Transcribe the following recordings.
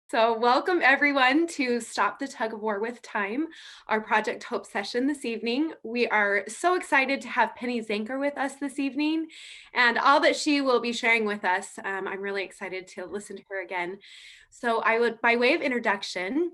So, welcome everyone to Stop the Tug of War with Time, our Project Hope session this evening. We are so excited to have Penny Zenker with us this evening and all that she will be sharing with us. I'm really excited to listen to her again. So, I would, by way of introduction,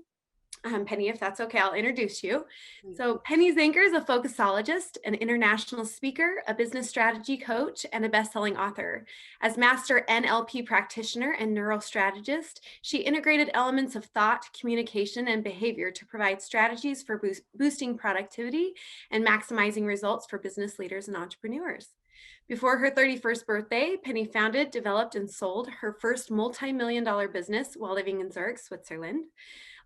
Penny, if that's okay, I'll introduce you. So, Penny Zenker is a focusologist, an international speaker, a business strategy coach, and a best-selling author. As master NLP practitioner and neurostrategist, she integrated elements of thought, communication, and behavior to provide strategies for boosting productivity and maximizing results for business leaders and entrepreneurs. Before her 31st birthday, Penny founded, developed, and sold her first multi-million-dollar business while living in Zurich, Switzerland.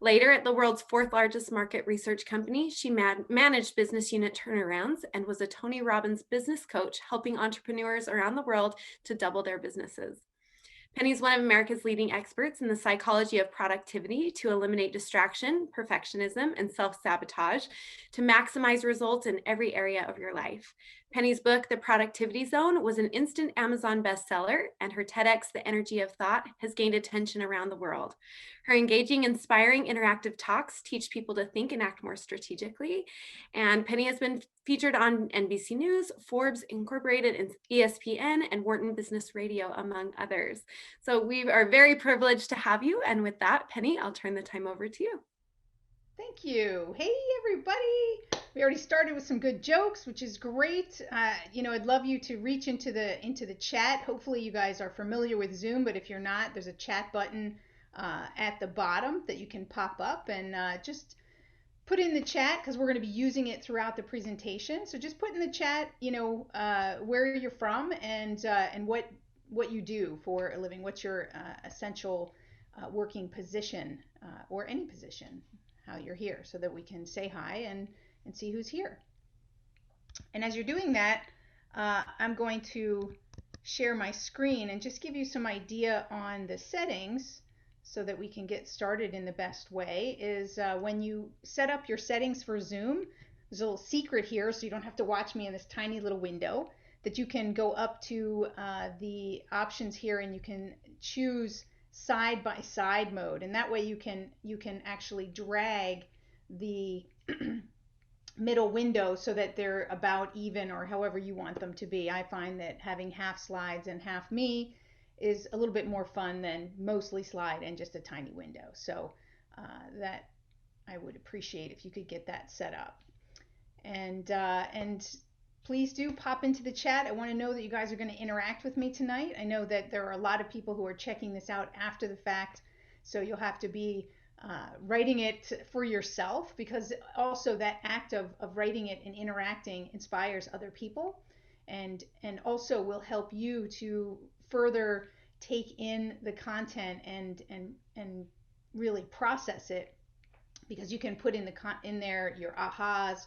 Later, at the world's fourth largest market research company, she managed business unit turnarounds and was a Tony Robbins business coach, helping entrepreneurs around the world to double their businesses. Penny is one of America's leading experts in the psychology of productivity to eliminate distraction, perfectionism, and self-sabotage to maximize results in every area of your life. Penny's book, The Productivity Zone, was an instant Amazon bestseller, and her TEDx, The Energy of Thought, has gained attention around the world. Her engaging, inspiring, interactive talks teach people to think and act more strategically. And Penny has been featured on NBC News, Forbes Incorporated, and ESPN, and Wharton Business Radio, among others. So we are very privileged to have you. And with that, Penny, I'll turn the time over to you. Thank you. Hey, everybody. We already started with some good jokes, which is great. I'd love you to reach into the chat. Hopefully, you guys are familiar with Zoom, but if you're not, there's a chat button at the bottom that you can pop up and just put in the chat because we're going to be using it throughout the presentation. So just put in the chat, where you're from and what you do for a living. What's your essential working position or any position, how you're here, so that we can say hi and see who's here. And as you're doing that, I'm going to share my screen and just give you some idea on the settings so that we can get started in the best way. Is when you set up your settings for Zoom, there's a little secret here so you don't have to watch me in this tiny little window, that you can go up to the options here and you can choose side by side mode, and that way you can actually drag the middle window so that they're about even or however you want them to be. I find that having half slides and half me is a little bit more fun than mostly slide and just a tiny window. So that I would appreciate if you could get that set up. And please do pop into the chat. I want to know that you guys are going to interact with me tonight. I know that there are a lot of people who are checking this out after the fact, so you'll have to be writing it for yourself, because also that act of writing it and interacting inspires other people, and also will help you to further take in the content and really process it, because you can put in there your ahas.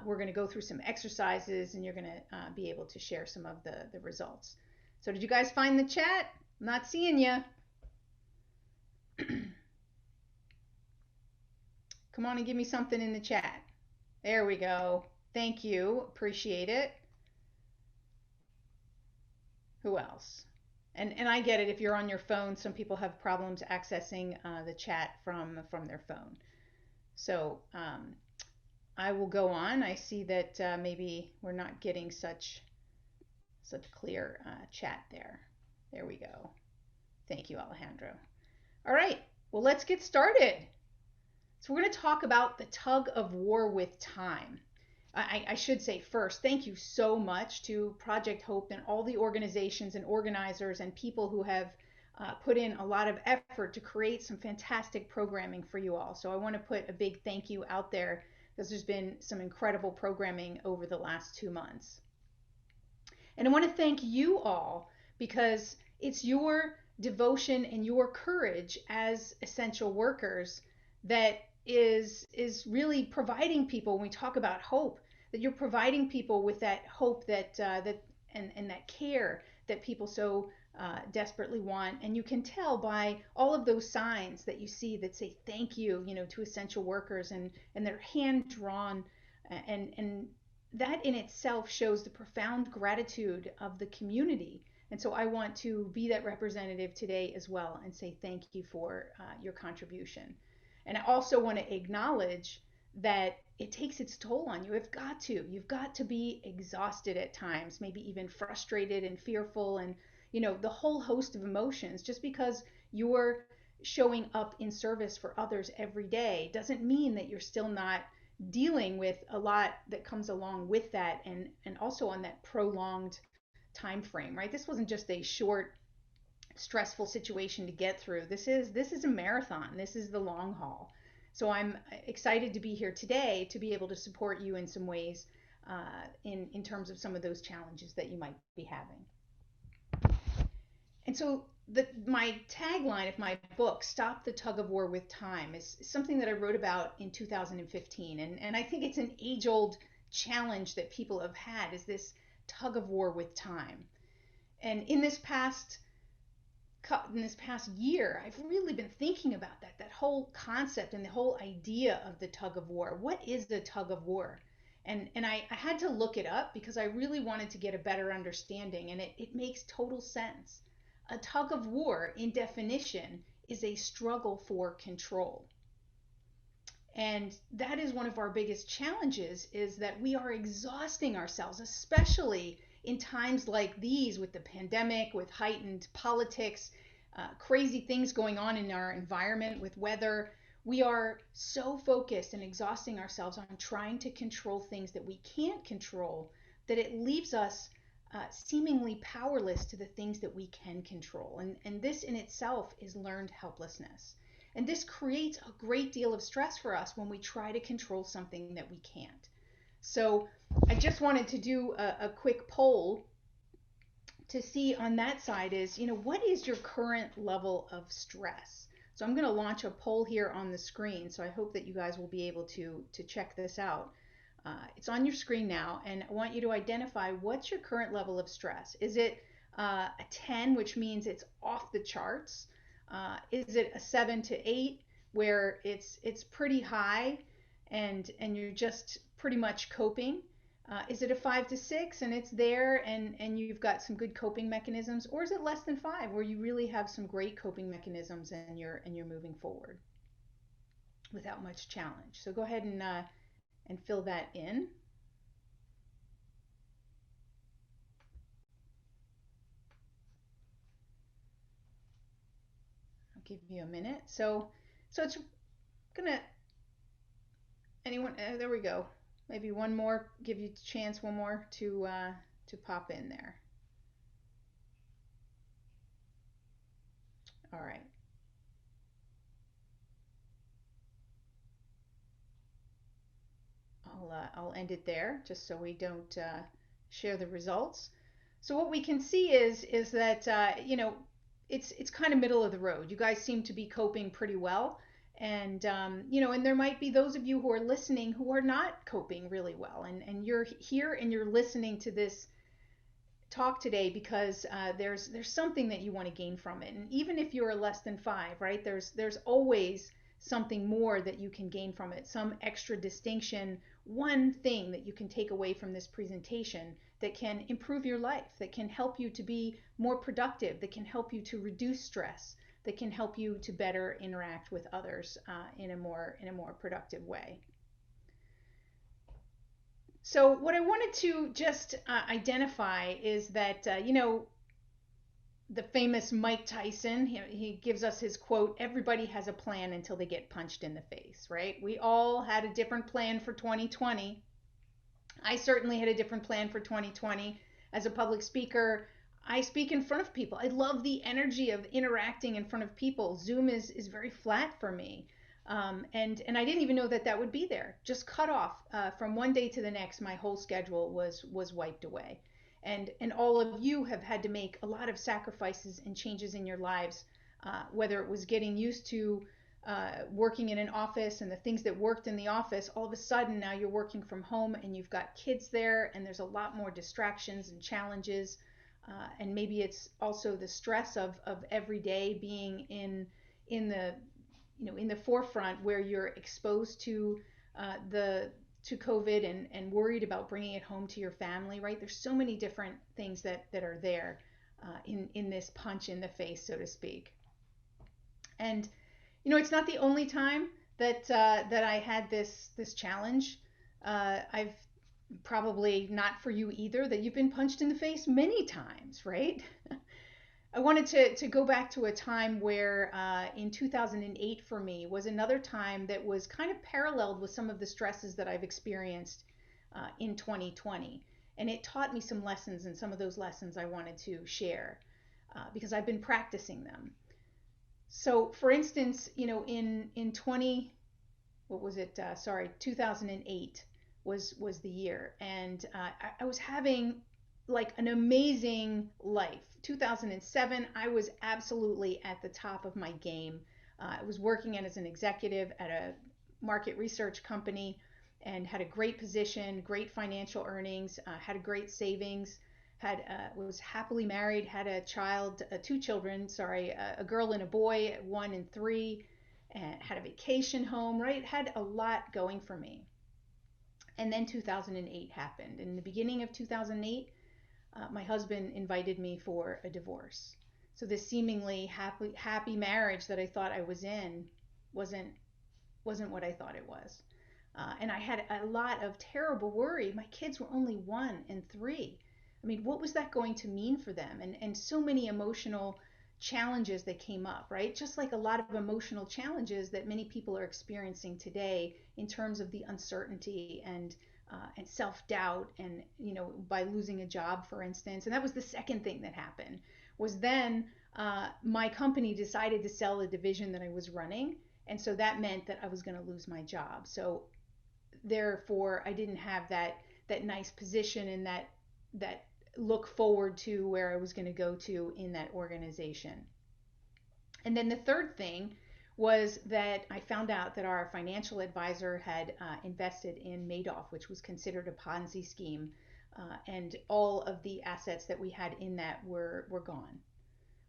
We're going to go through some exercises and you're going to be able to share some of the results. So did you guys find the chat? I'm not seeing you. Come on and give me something in the chat. There we go. Thank you. Appreciate it. Who else? And I get it, if you're on your phone, some people have problems accessing the chat from their phone. So I will go on. I see that maybe we're not getting such clear chat there. There we go. Thank you, Alejandro. All right, well, let's get started. So we're going to talk about the tug of war with time. I should say first, thank you so much to Project Hope and all the organizations and organizers and people who have put in a lot of effort to create some fantastic programming for you all. So I want to put a big thank you out there, because there's been some incredible programming over the last 2 months. And I want to thank you all, because it's your devotion and your courage as essential workers that is really providing people, when we talk about hope, that you're providing people with that hope that and that care that people so desperately want. And you can tell by all of those signs that you see that say thank you, to essential workers, and they're hand drawn, and that in itself shows the profound gratitude of the community And so I want to be that representative today as well and say thank you for your contribution. And I also want to acknowledge that it takes its toll on you. You've got to. You've got to be exhausted at times, maybe even frustrated and fearful and, the whole host of emotions. Just because you're showing up in service for others every day doesn't mean that you're still not dealing with a lot that comes along with that, and also on that prolonged time frame, right? This wasn't just a short stressful situation to get through. This is a marathon. This is the long haul. So I'm excited to be here today to be able to support you in some ways, in terms of some of those challenges that you might be having. And so my tagline of my book, Stop the Tug of War with Time, is something that I wrote about in 2015. And I think it's an age old challenge that people have had, is this tug of war with time. And in this past year, I've really been thinking about that whole concept and the whole idea of the tug of war. What is the tug of war? And I had to look it up because I really wanted to get a better understanding, and it makes total sense. A tug of war, in definition, is a struggle for control. And that is one of our biggest challenges, is that we are exhausting ourselves, especially in times like these with the pandemic, with heightened politics, crazy things going on in our environment with weather. We are so focused and exhausting ourselves on trying to control things that we can't control that it leaves us seemingly powerless to the things that we can control. And this in itself is learned helplessness. And this creates a great deal of stress for us when we try to control something that we can't. So I just wanted to do a quick poll to see on that side is, what is your current level of stress? So I'm going to launch a poll here on the screen. So I hope that you guys will be able to check this out. It's on your screen now, and I want you to identify what's your current level of stress. Is it a 10, which means it's off the charts? Is it a 7 to 8, where it's pretty high and you're just pretty much coping? Is it a 5 to 6 and it's there and you've got some good coping mechanisms? Or is it less than 5, where you really have some great coping mechanisms and you're moving forward without much challenge? So go ahead and fill that in. I'll give you a minute. So it's gonna, anyone, there we go. Maybe one more, give you a chance, one more to pop in there. All right. I'll end it there just so we don't share the results. So what we can see is that it's kind of middle of the road. You guys seem to be coping pretty well, and there might be those of you who are listening who are not coping really well, and you're here and you're listening to this talk today because there's something that you want to gain from it. And even if you're a less than 5, right, there's always something more that you can gain from it, some extra distinction, one thing that you can take away from this presentation that can improve your life, that can help you to be more productive, that can help you to reduce stress, that can help you to better interact with others in a more productive way. So what I wanted to just identify is that, the famous Mike Tyson, he gives us his quote, everybody has a plan until they get punched in the face, right? We all had a different plan for 2020. I certainly had a different plan for 2020. As a public speaker, I speak in front of people. I love the energy of interacting in front of people. Zoom is very flat for me. And I didn't even know that would be there. Just cut off from one day to the next. My whole schedule was wiped away, and all of you have had to make a lot of sacrifices and changes in your lives, whether it was getting used to working in an office and the things that worked in the office. All of a sudden now you're working from home and you've got kids there, and there's a lot more distractions and challenges. And maybe it's also the stress of every day being in the in the forefront, where you're exposed the to COVID and worried about bringing it home to your family, right? There's so many different things that are there. in this punch in the face, so to speak. And it's not the only time that I had this challenge. I've probably not for you either, that you've been punched in the face many times, right? I wanted to go back to a time where in 2008 for me was another time that was kind of paralleled with some of the stresses that I've experienced in 2020. And it taught me some lessons, and some of those lessons I wanted to share because I've been practicing them. So, for instance, in 20, what was it? Sorry, 2008 was the year, and I was having like an amazing life. 2007, I was absolutely at the top of my game. I was working as an executive at a market research company and had a great position, great financial earnings, had a great savings, had was happily married, had a child, two children, sorry, a girl and a boy, 1 and 3, and had a vacation home, right? Had a lot going for me. And then 2008 happened. In the beginning of 2008, my husband invited me for a divorce. So this seemingly happy marriage that I thought I was in wasn't wasn't what I thought it was. And I had a lot of terrible worry. My kids were only 1 and 3. I mean, what was that going to mean for them? And so many emotional challenges that came up, right? Just like a lot of emotional challenges that many people are experiencing today in terms of the uncertainty and self-doubt, and by losing a job, for instance. And that was the second thing that happened, was then my company decided to sell the division that I was running, and so that meant that I was going to lose my job. So therefore, I didn't have that nice position and that look forward to where I was going to go to in that organization. And then the third thing was that I found out that our financial advisor had invested in Madoff, which was considered a Ponzi scheme, and all of the assets that we had in that were gone,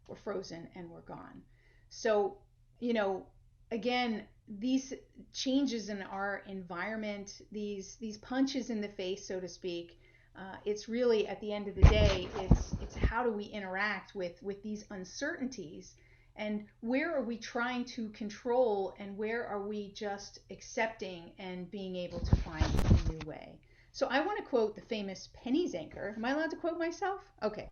were frozen, and were gone. So, you know, again, these changes in our environment, these punches in the face, so to speak, it's really, at the end of the day, it's how do we interact with these uncertainties, and where are we trying to control, and where are we just accepting and being able to find a new way. So I want to quote the famous Penny Zenker. Am I allowed to quote myself? Okay.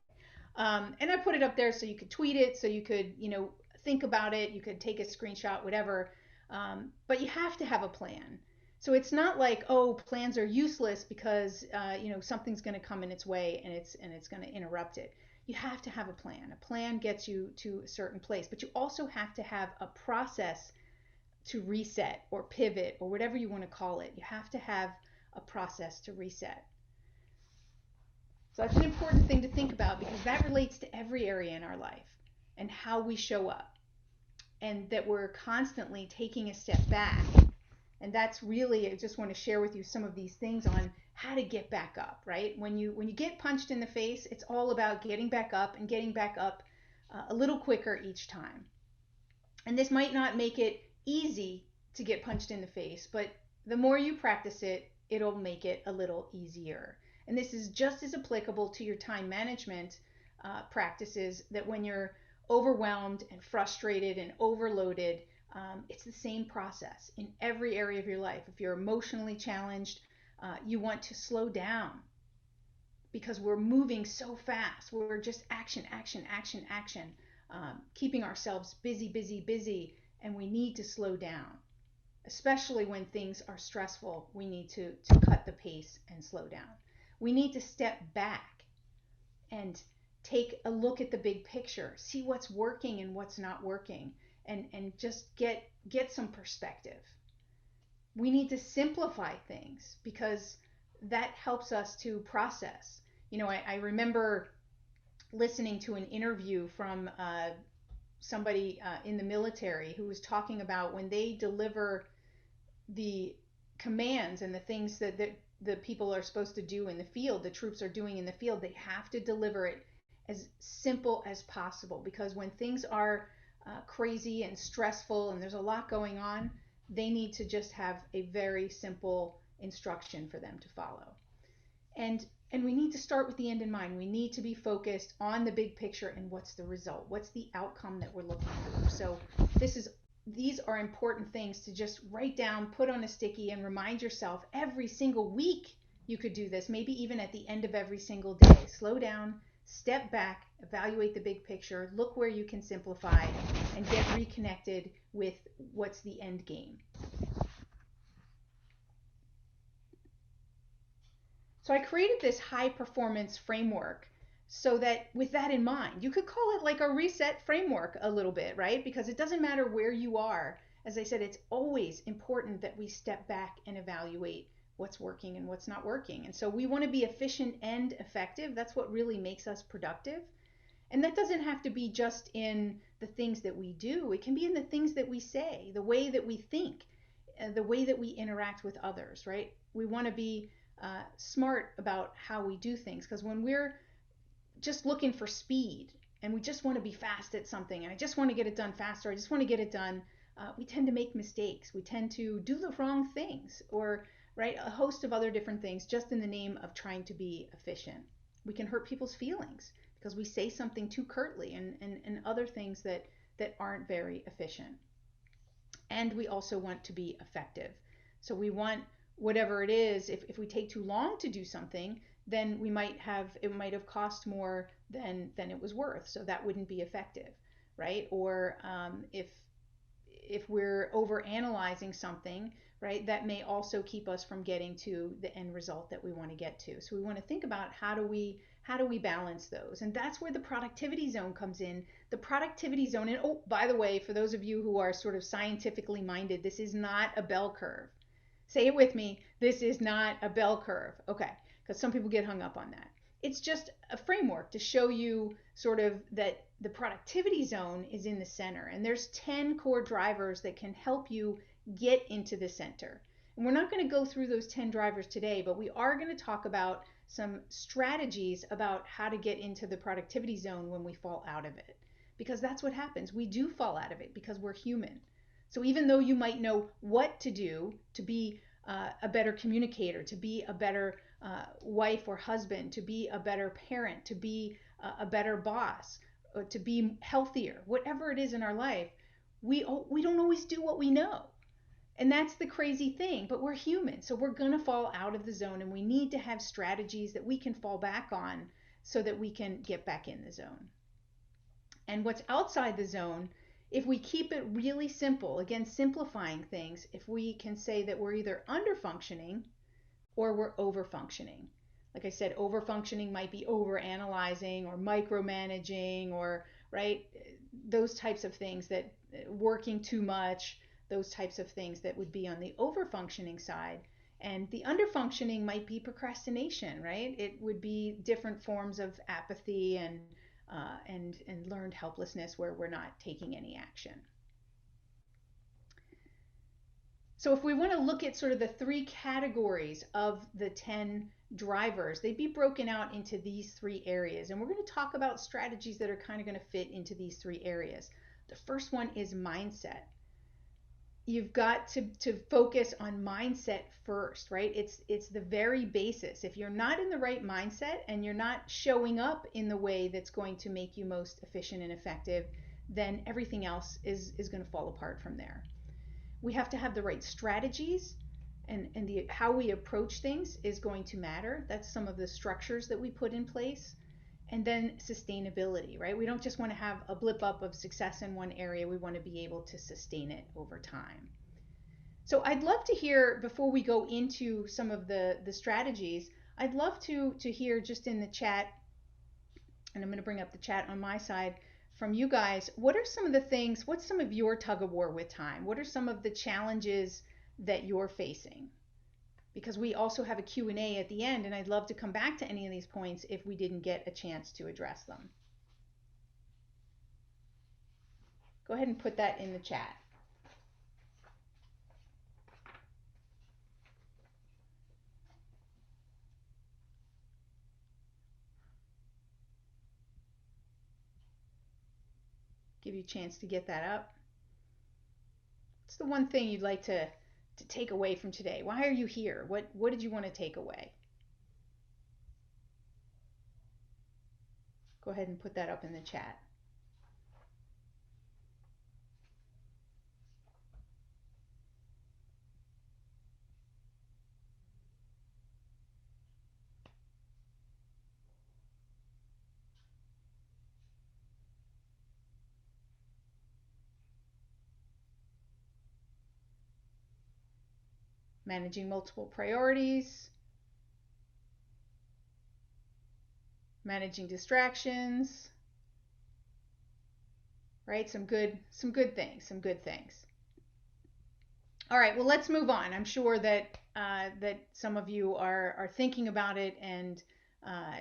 And I put it up there so you could tweet it, so you could, think about it, you could take a screenshot, whatever. But you have to have a plan. So it's not like, oh, plans are useless because something's going to come in its way, and it's going to interrupt it. You have to have a plan. A plan gets you to a certain place, but you also have to have a process to reset or pivot or whatever you want to call it. You have to have a process to reset. So that's an important thing to think about, because that relates to every area in our life and how we show up, and that we're constantly taking a step back. And that's really, I just want to share with you some of these things on how to get back up, right? When you get punched in the face, it's all about getting back up, and getting back up a little quicker each time. And this might not make it easy to get punched in the face, but the more you practice it, it'll make it a little easier. And this is just as applicable to your time management practices, that when you're overwhelmed and frustrated and overloaded, it's the same process in every area of your life. If you're emotionally challenged, you want to slow down, because we're moving so fast. We're just action, action, action, action, keeping ourselves busy, busy, busy, and we need to slow down. Especially when things are stressful, we need to cut the pace and slow down. We need to step back and take a look at the big picture, see what's working and what's not working, and just get some perspective. We need to simplify things, because that helps us to process. I remember listening to an interview from somebody in the military who was talking about when they deliver the commands and the things that the people are supposed to do in the field, the troops are doing in the field, they have to deliver it as simple as possible, because when things are crazy and stressful and there's a lot going on, they need to just have a very simple instruction for them to follow. And And we need to start with the end in mind. We need to be focused on the big picture and what's the result, what's the outcome that we're looking for. So these are important things to just write down, put on a sticky, and remind yourself every single week. You could do this, maybe even at the end of every single day. Slow down, step back, evaluate the big picture, look where you can simplify, and get reconnected with what's the end game. So I created this high performance framework so that with that in mind, you could call it like a reset framework a little bit, right? Because it doesn't matter where you are. As I said, it's always important that we step back and evaluate what's working and what's not working. And so we want to be efficient and effective. That's what really makes us productive. And that doesn't have to be just in the things that we do. It can be in the things that we say, the way that we think, the way that we interact with others, right? We want to be smart about how we do things, because when we're just looking for speed and we just want to be fast at something and I just want to get it done faster, I just want to get it done, we tend to make mistakes. We tend to do the wrong things, or right, a host of other different things just in the name of trying to be efficient. We can hurt people's feelings because we say something too curtly, and other things that aren't very efficient. And we also want to be effective. So we want whatever it is, if we take too long to do something, then it might have cost more than it was worth. So that wouldn't be effective, right? Or if we're over analyzing something, right, that may also keep us from getting to the end result that we want to get to. So we want to think about how do we balance those? And that's where the productivity zone comes in. The productivity zone, and oh, by the way, for those of you who are sort of scientifically minded, this is not a bell curve. Say it with me. This is not a bell curve. Okay, because some people get hung up on that. It's just a framework to show you sort of that the productivity zone is in the center, and there's 10 core drivers that can help you get into the center. And we're not going to go through those 10 drivers today, but we are going to talk about some strategies about how to get into the productivity zone when we fall out of it. Because that's what happens. We do fall out of it because we're human. So even though you might know what to do to be a better communicator, to be a better wife or husband, to be a better parent, to be a better boss, to be healthier, whatever it is in our life, we don't always do what we know. And that's the crazy thing, but we're human, so we're going to fall out of the zone, and we need to have strategies that we can fall back on so that we can get back in the zone. And what's outside the zone, if we keep it really simple, again, simplifying things, if we can say that we're either under functioning or we're over functioning. Like I said, over functioning might be over analyzing or micromanaging, or right, those types of things, that working too much, those types of things that would be on the over functioning side. And the under functioning might be procrastination, right? It would be different forms of apathy and learned helplessness where we're not taking any action. So if we want to look at sort of the three categories of the 10 drivers, they'd be broken out into these three areas. And we're going to talk about strategies that are kind of going to fit into these three areas. The first one is mindset. You've got to focus on mindset first, right? It's the very basis. If you're not in the right mindset and you're not showing up in the way that's going to make you most efficient and effective, then everything else is going to fall apart from there. We have to have the right strategies, and how we approach things is going to matter. That's some of the structures that we put in place. And then sustainability, right? We don't just want to have a blip up of success in one area. We want to be able to sustain it over time. So I'd love to hear, before we go into some of the strategies, I'd love to hear just in the chat, and I'm going to bring up the chat on my side, from you guys. What are some of the things, what's some of your tug of war with time? What are some of the challenges that you're facing? Because we also have a Q&A at the end, and I'd love to come back to any of these points if we didn't get a chance to address them. Go ahead and put that in the chat. Give you a chance to get that up. What's the one thing you'd like to take away from today? Why are you here? What did you want to take away? Go ahead and put that up in the chat. Managing multiple priorities, managing distractions, right? Some good things, some good things. All right, well, let's move on. I'm sure that that some of you are thinking about it, and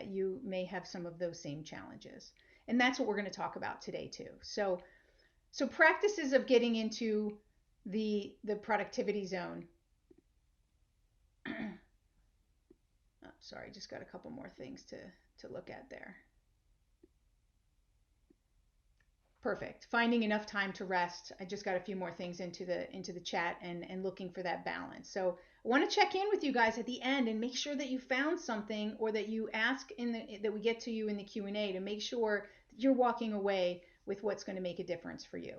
you may have some of those same challenges. And that's what we're going to talk about today too. So practices of getting into the productivity zone. Oh, sorry, just got a couple more things to look at there. Perfect. Finding enough time to rest. I just got a few more things into the chat and looking for that balance. So I want to check in with you guys at the end and make sure that you found something, or that you ask that we get to you in the Q&A, to make sure that you're walking away with what's going to make a difference for you.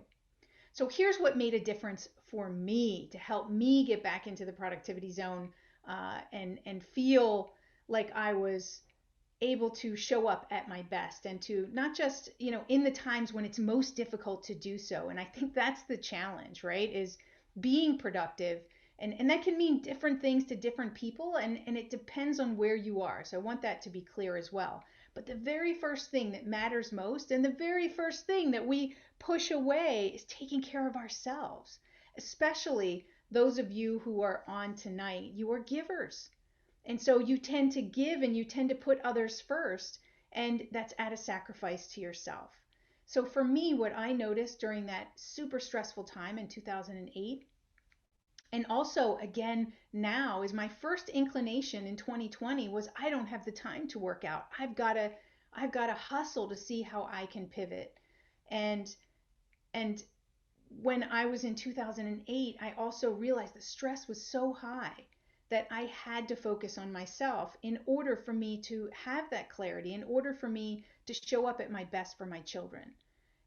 So here's what made a difference for me to help me get back into the productivity zone, and feel like I was able to show up at my best, and to not just, in the times when it's most difficult to do so. And I think that's the challenge, right? Is being productive. And that can mean different things to different people, and it depends on where you are. So I want that to be clear as well. But the very first thing that matters most, and the very first thing that we push away, is taking care of ourselves. Especially those of you who are on tonight, you are givers. And so you tend to give, and you tend to put others first, and that's at a sacrifice to yourself. So for me, what I noticed during that super stressful time in 2008, and also again now, is my first inclination in 2020 was, I don't have the time to work out. I've got to hustle to see how I can pivot. And and when I was in 2008, I also realized the stress was so high that I had to focus on myself in order for me to have that clarity, in order for me to show up at my best for my children.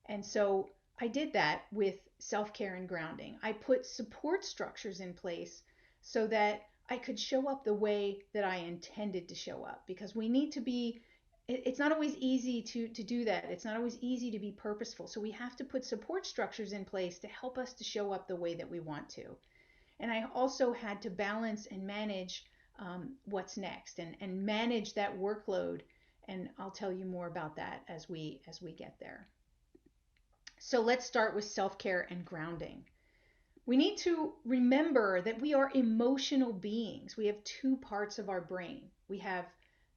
And so I did that with self care and grounding. I put support structures in place so that I could show up the way that I intended to show up, because we need to be, it's not always easy to do that. It's not always easy to be purposeful. So we have to put support structures in place to help us to show up the way that we want to. And I also had to balance and manage what's next, and manage that workload. And I'll tell you more about that as we get there. So let's start with self-care and grounding. We need to remember that we are emotional beings. We have two parts of our brain. We have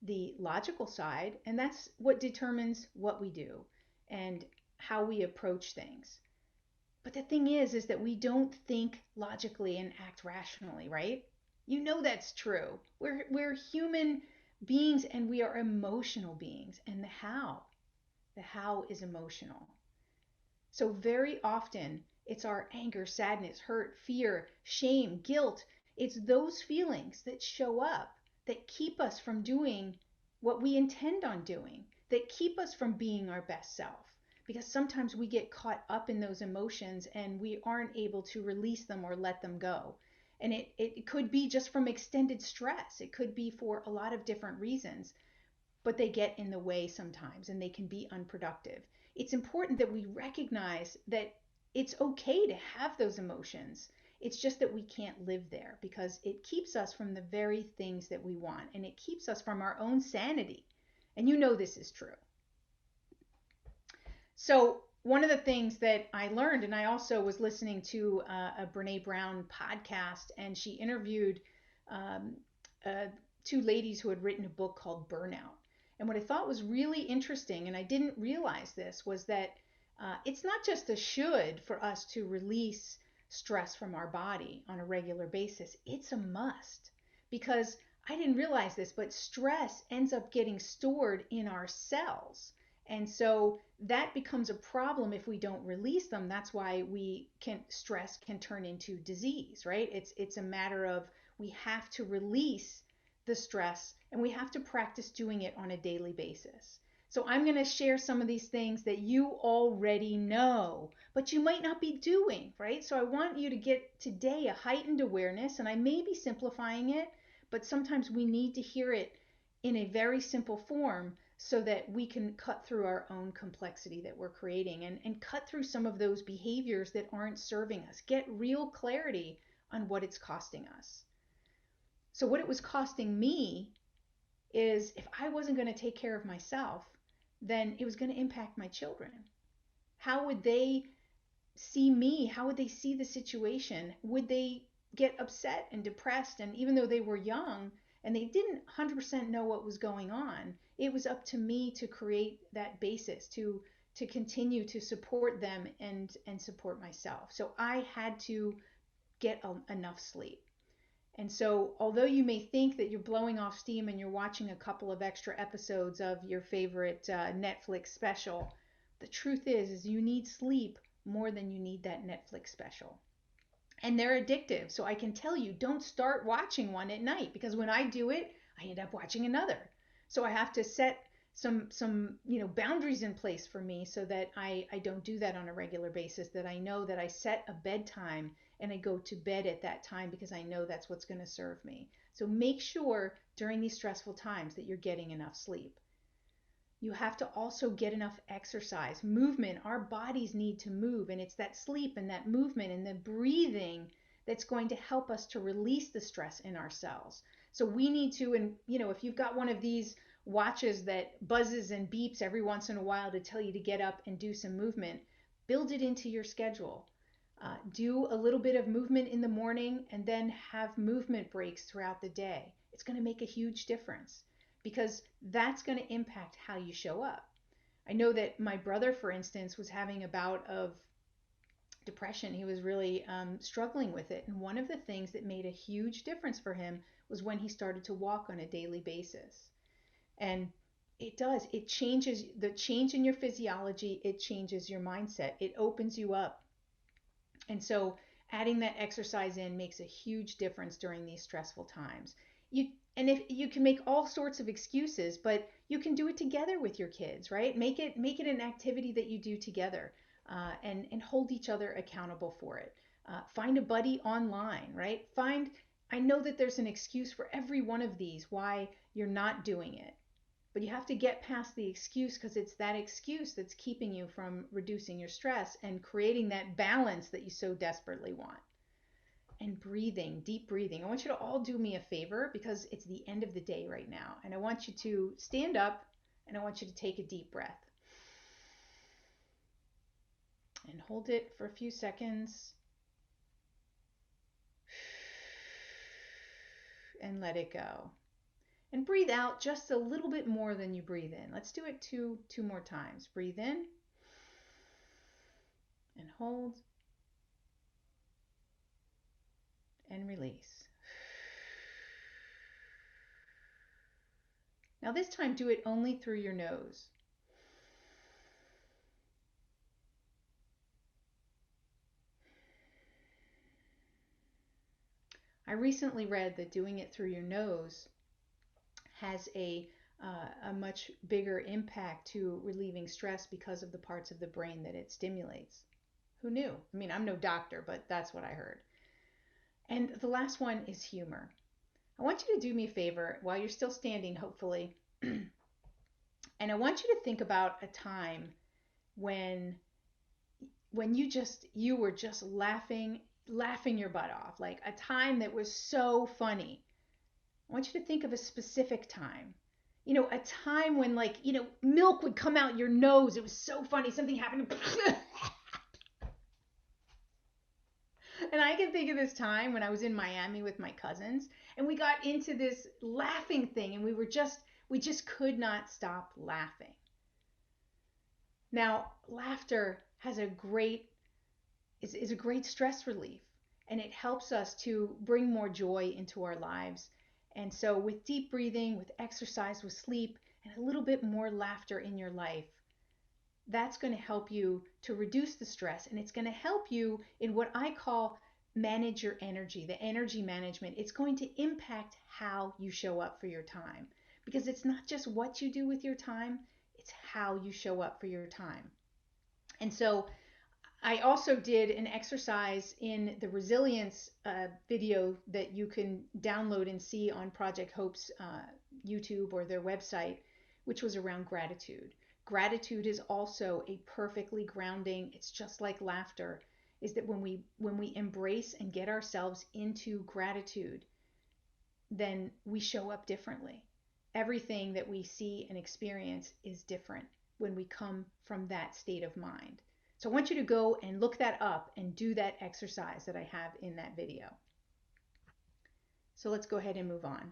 the logical side, and that's what determines what we do and how we approach things. But the thing is that we don't think logically and act rationally, right? You know that's true. We're human beings, and we are emotional beings. And the how is emotional. So very often it's our anger, sadness, hurt, fear, shame, guilt. It's those feelings that show up that keep us from doing what we intend on doing, that keep us from being our best self. Because sometimes we get caught up in those emotions, and we aren't able to release them or let them go. And it could be just from extended stress. It could be for a lot of different reasons, but they get in the way sometimes, and they can be unproductive. It's important that we recognize that it's okay to have those emotions. It's just that we can't live there, because it keeps us from the very things that we want, and it keeps us from our own sanity. And you know this is true. So one of the things that I learned, and I also was listening to a Brene Brown podcast, and she interviewed um, uh, two ladies who had written a book called Burnout. And what I thought was really interesting, and I didn't realize this, was that it's not just a should for us to release stress from our body on a regular basis. It's a must. Because I didn't realize this, but stress ends up getting stored in our cells. And so that becomes a problem if we don't release them. That's why stress can turn into disease, right? It's a matter of, we have to release the stress, and we have to practice doing it on a daily basis. So I'm going to share some of these things that you already know, but you might not be doing, right? So I want you to get today a heightened awareness, and I may be simplifying it, but sometimes we need to hear it in a very simple form so that we can cut through our own complexity that we're creating and cut through some of those behaviors that aren't serving us. Get real clarity on what it's costing us. So, what it was costing me is if I wasn't going to take care of myself, then it was going to impact my children. How would they see me? How would they see the situation? Would they get upset and depressed? And even though they were young and they didn't 100% know what was going on, it was up to me to create that basis to continue to support them and support myself. So I had to get enough sleep. And so, although you may think that you're blowing off steam and you're watching a couple of extra episodes of your favorite Netflix special, the truth is you need sleep more than you need that Netflix special. And they're addictive. So I can tell you, don't start watching one at night because when I do it, I end up watching another. So I have to set some boundaries in place for me so that I don't do that on a regular basis, that I know that I set a bedtime and I go to bed at that time because I know that's what's going to serve me. So make sure during these stressful times that you're getting enough sleep. You have to also get enough exercise, movement. Our bodies need to move, and it's that sleep and that movement and the breathing that's going to help us to release the stress in our cells. So we need to, and if you've got one of these watches that buzzes and beeps every once in a while to tell you to get up and do some movement, build it into your schedule. Do a little bit of movement in the morning and then have movement breaks throughout the day. It's going to make a huge difference because that's going to impact how you show up. I know that my brother, for instance, was having a bout of depression. He was really struggling with it. And one of the things that made a huge difference for him was when he started to walk on a daily basis. And it does, it changes the change in your physiology, it changes your mindset, it opens you up. And so adding that exercise in makes a huge difference during these stressful times. If you can make all sorts of excuses, but you can do it together with your kids, right? Make it an activity that you do together, and hold each other accountable for it. Find a buddy online, right? I know that there's an excuse for every one of these why you're not doing it. But you have to get past the excuse because it's that excuse that's keeping you from reducing your stress and creating that balance that you so desperately want. And breathing, deep breathing. I want you to all do me a favor because it's the end of the day right now. And I want you to stand up and I want you to take a deep breath. And hold it for a few seconds. And let it go. And breathe out just a little bit more than you breathe in. Let's do it two more times. Breathe in and hold and release. Now this time do it only through your nose. I recently read that doing it through your nose has a much bigger impact to relieving stress because of the parts of the brain that it stimulates. Who knew? I mean, I'm no doctor, but that's what I heard. And the last one is humor. I want you to do me a favor while you're still standing, hopefully. And I want you to think about a time when you were just laughing your butt off, like a time that was so funny. I want you to think of a specific time. A time when, like, milk would come out your nose. It was so funny. Something happened. And I can think of this time when I was in Miami with my cousins and we got into this laughing thing and we just could not stop laughing. Now, laughter is a great stress relief, and it helps us to bring more joy into our lives. And so with deep breathing, with exercise, with sleep, and a little bit more laughter in your life, that's going to help you to reduce the stress, and it's going to help you in what I call manage your energy, the energy management. It's going to impact how you show up for your time, because it's not just what you do with your time, it's how you show up for your time. And so I also did an exercise in the resilience video that you can download and see on Project Hope's YouTube or their website, which was around gratitude. Gratitude is also a perfectly grounding, it's just like laughter, is that when we embrace and get ourselves into gratitude, then we show up differently. Everything that we see and experience is different when we come from that state of mind. So I want you to go and look that up and do that exercise that I have in that video. So let's go ahead and move on.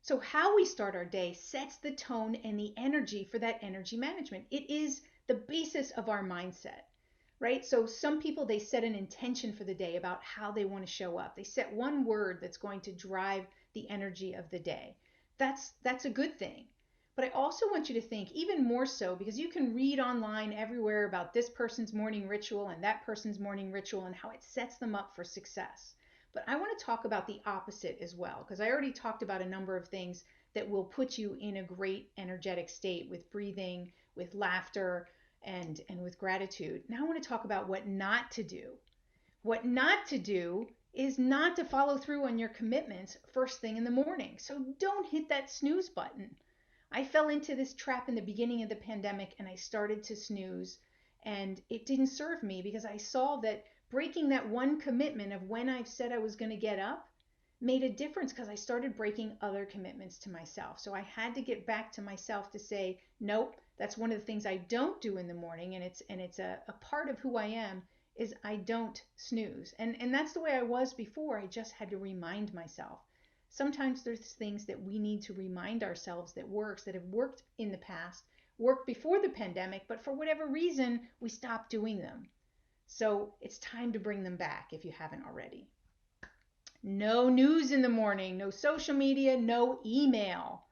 So how we start our day sets the tone and the energy for that energy management. It is the basis of our mindset, right? So some people, they set an intention for the day about how they want to show up. They set one word that's going to drive the energy of the day. That's a good thing. But I also want you to think even more so, because you can read online everywhere about this person's morning ritual and that person's morning ritual and how it sets them up for success. But I want to talk about the opposite as well, because I already talked about a number of things that will put you in a great energetic state with breathing, with laughter, and with gratitude. Now I want to talk about what not to do. What not to do is not to follow through on your commitments first thing in the morning. So don't hit that snooze button. I fell into this trap in the beginning of the pandemic and I started to snooze, and it didn't serve me because I saw that breaking that one commitment of when I said I was going to get up made a difference, because I started breaking other commitments to myself. So I had to get back to myself to say, nope, that's one of the things I don't do in the morning, and it's a part of who I am, is I don't snooze. And that's the way I was before. I just had to remind myself. Sometimes there's things that we need to remind ourselves that works, that have worked in the past, worked before the pandemic, but for whatever reason, we stopped doing them. So it's time to bring them back if you haven't already. No news in the morning, no social media, no email.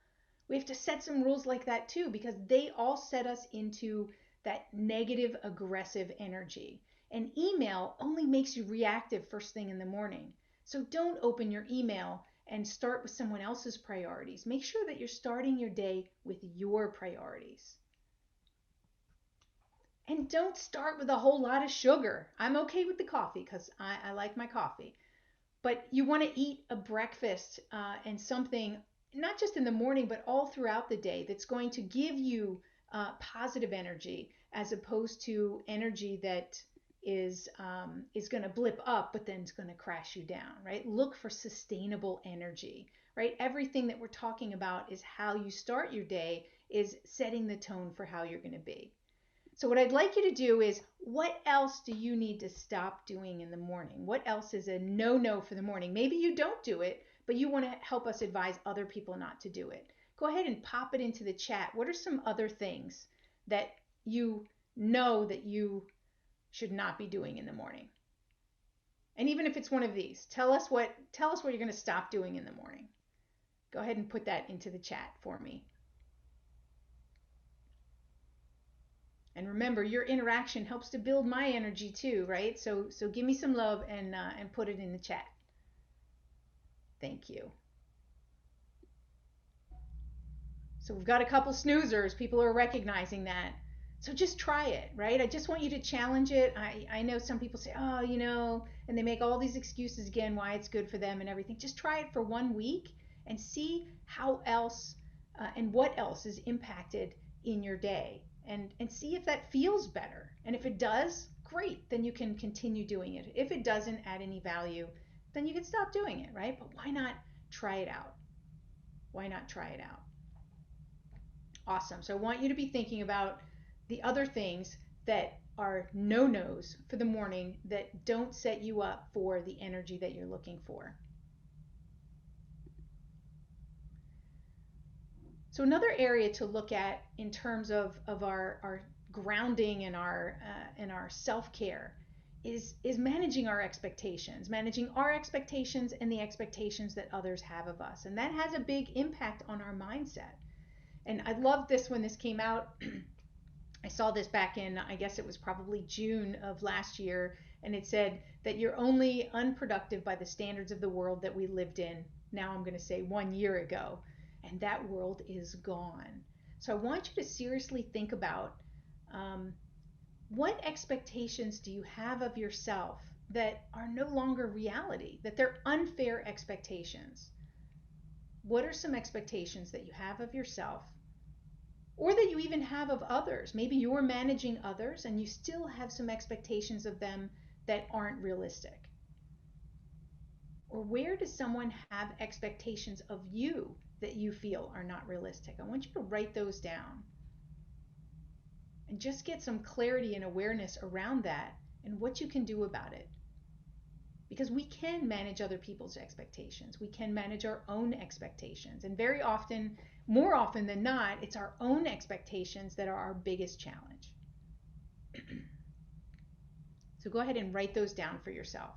We have to set some rules like that too, because they all set us into that negative, aggressive energy. And email only makes you reactive first thing in the morning. So don't open your email and start with someone else's priorities. Make sure that you're starting your day with your priorities. And don't start with a whole lot of sugar. I'm okay with the coffee because I like my coffee. But you want to eat a breakfast and something, not just in the morning, but all throughout the day, that's going to give you positive energy, as opposed to energy that is going to blip up, but then it's going to crash you down, right? Look for sustainable energy, right? Everything that we're talking about is how you start your day, is setting the tone for how you're going to be. So what I'd like you to do is, what else do you need to stop doing in the morning? What else is a no-no for the morning? Maybe you don't do it, but you want to help us advise other people not to do it. Go ahead and pop it into the chat. What are some other things that you know that you should not be doing in the morning? And even if it's one of these, tell us what you're going to stop doing in the morning. Go ahead and put that into the chat for me. And remember, your interaction helps to build my energy too, right? So give me some love and put it in the chat. Thank you. So we've got a couple snoozers. People are recognizing that. So just try it, right? I just want you to challenge it. I know some people say, oh, and they make all these excuses again why it's good for them and everything. Just try it for 1 week and see how else and what else is impacted in your day, and see if that feels better. And if it does, great, then you can continue doing it. If it doesn't add any value, then you can stop doing it, right? But why not try it out? Why not try it out? Awesome. So I want you to be thinking about the other things that are no-nos for the morning that don't set you up for the energy that you're looking for. So another area to look at in terms of our grounding and our self-care is managing our expectations and the expectations that others have of us. And that has a big impact on our mindset. And I loved this when this came out. I saw this back in, I guess it was probably June of last year, and it said that you're only unproductive by the standards of the world that we lived in. Now I'm going to say 1 year ago. and that world is gone. So I want you to seriously think about um, what expectations do you have of yourself that are no longer reality, that they're unfair expectations? What are some expectations that you have of yourself or that you even have of others? Maybe you're managing others and you still have some expectations of them that aren't realistic. Or where does someone have expectations of you that you feel are not realistic? I want you to write those down and just get some clarity and awareness around that and what you can do about it. Because we can manage other people's expectations. We can manage our own expectations. And very often, more often than not, it's our own expectations that are our biggest challenge. So go ahead and write those down for yourself.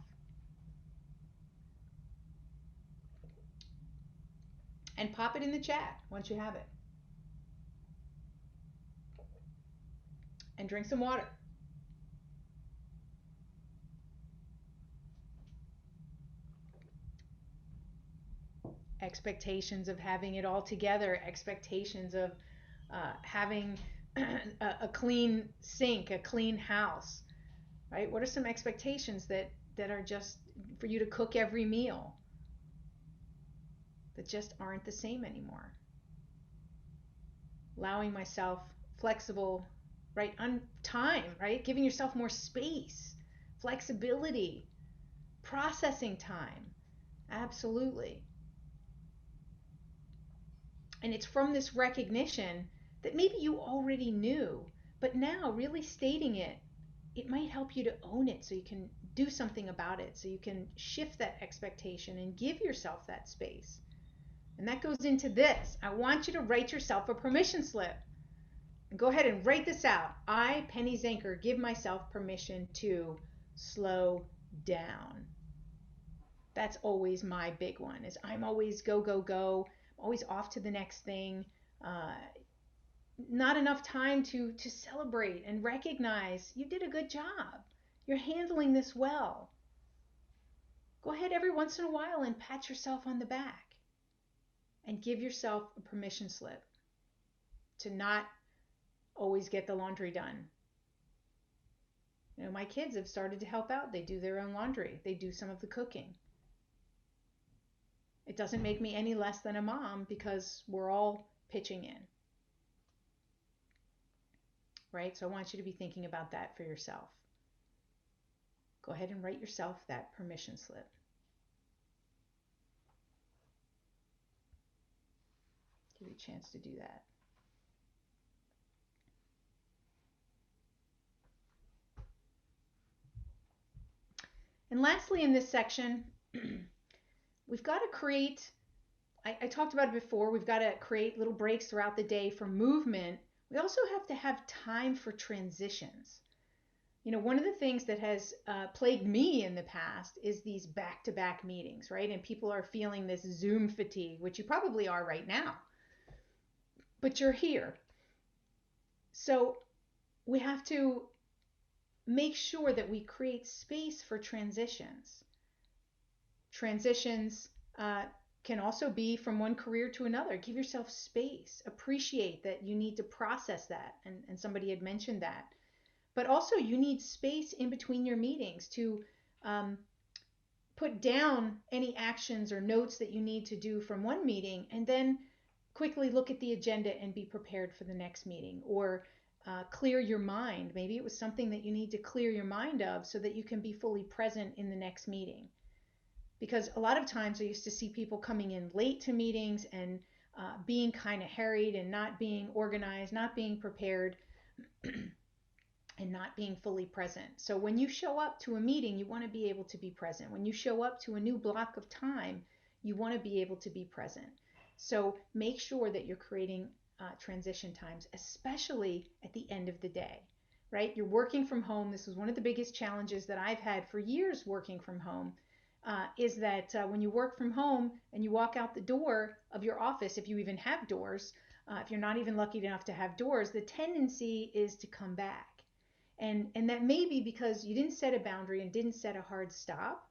And pop it in the chat once you have it. And drink some water. Expectations of having it all together, expectations of having a clean sink, a clean house, right? What are some expectations that are just for you to cook every meal that just aren't the same anymore? Allowing myself flexible, right? On time, right? Giving yourself more space, flexibility, processing time. Absolutely. And it's from this recognition that maybe you already knew, but now really stating it, it might help you to own it so you can do something about it, so you can shift that expectation and give yourself that space. And that goes into this. I want you to write yourself a permission slip. Go ahead and write this out. I, Penny Zenker, give myself permission to slow down. That's always my big one. Is I'm always go go go, always off to the next thing. Uh, Not enough time to celebrate and recognize you did a good job. You're handling this well. Go ahead every once in a while and pat yourself on the back and give yourself a permission slip to not always get the laundry done. You know, my kids have started to help out. They do their own laundry. They do some of the cooking. It doesn't make me any less than a mom because we're all pitching in, right? So I want you to be thinking about that for yourself. Go ahead and write yourself that permission slip. Give you a chance to do that. And lastly, in this section, we've got to create, I talked about it before, we've got to create little breaks throughout the day for movement. We also have to have time for transitions. You know, one of the things that has plagued me in the past is these back-to-back meetings, right? And people are feeling this Zoom fatigue, which you probably are right now, but you're here. So we have to make sure that we create space for transitions. Transitions can also be from one career to another. Give yourself space. Appreciate that you need to process that. And somebody had mentioned that. But also, you need space in between your meetings to put down any actions or notes that you need to do from one meeting and then quickly look at the agenda and be prepared for the next meeting. Or clear your mind. Maybe it was something that you need to clear your mind of so that you can be fully present in the next meeting. Because a lot of times I used to see people coming in late to meetings and being kind of harried and not being organized, not being prepared, and not being fully present. So when you show up to a meeting, you want to be able to be present. When you show up to a new block of time, you want to be able to be present. So make sure that you're creating transition times, especially at the end of the day, right? You're working from home. This was one of the biggest challenges that I've had for years working from home. Is that when you work from home and you walk out the door of your office, if you even have doors, if you're not even lucky enough to have doors, the tendency is to come back. And that may be because you didn't set a boundary and didn't set a hard stop,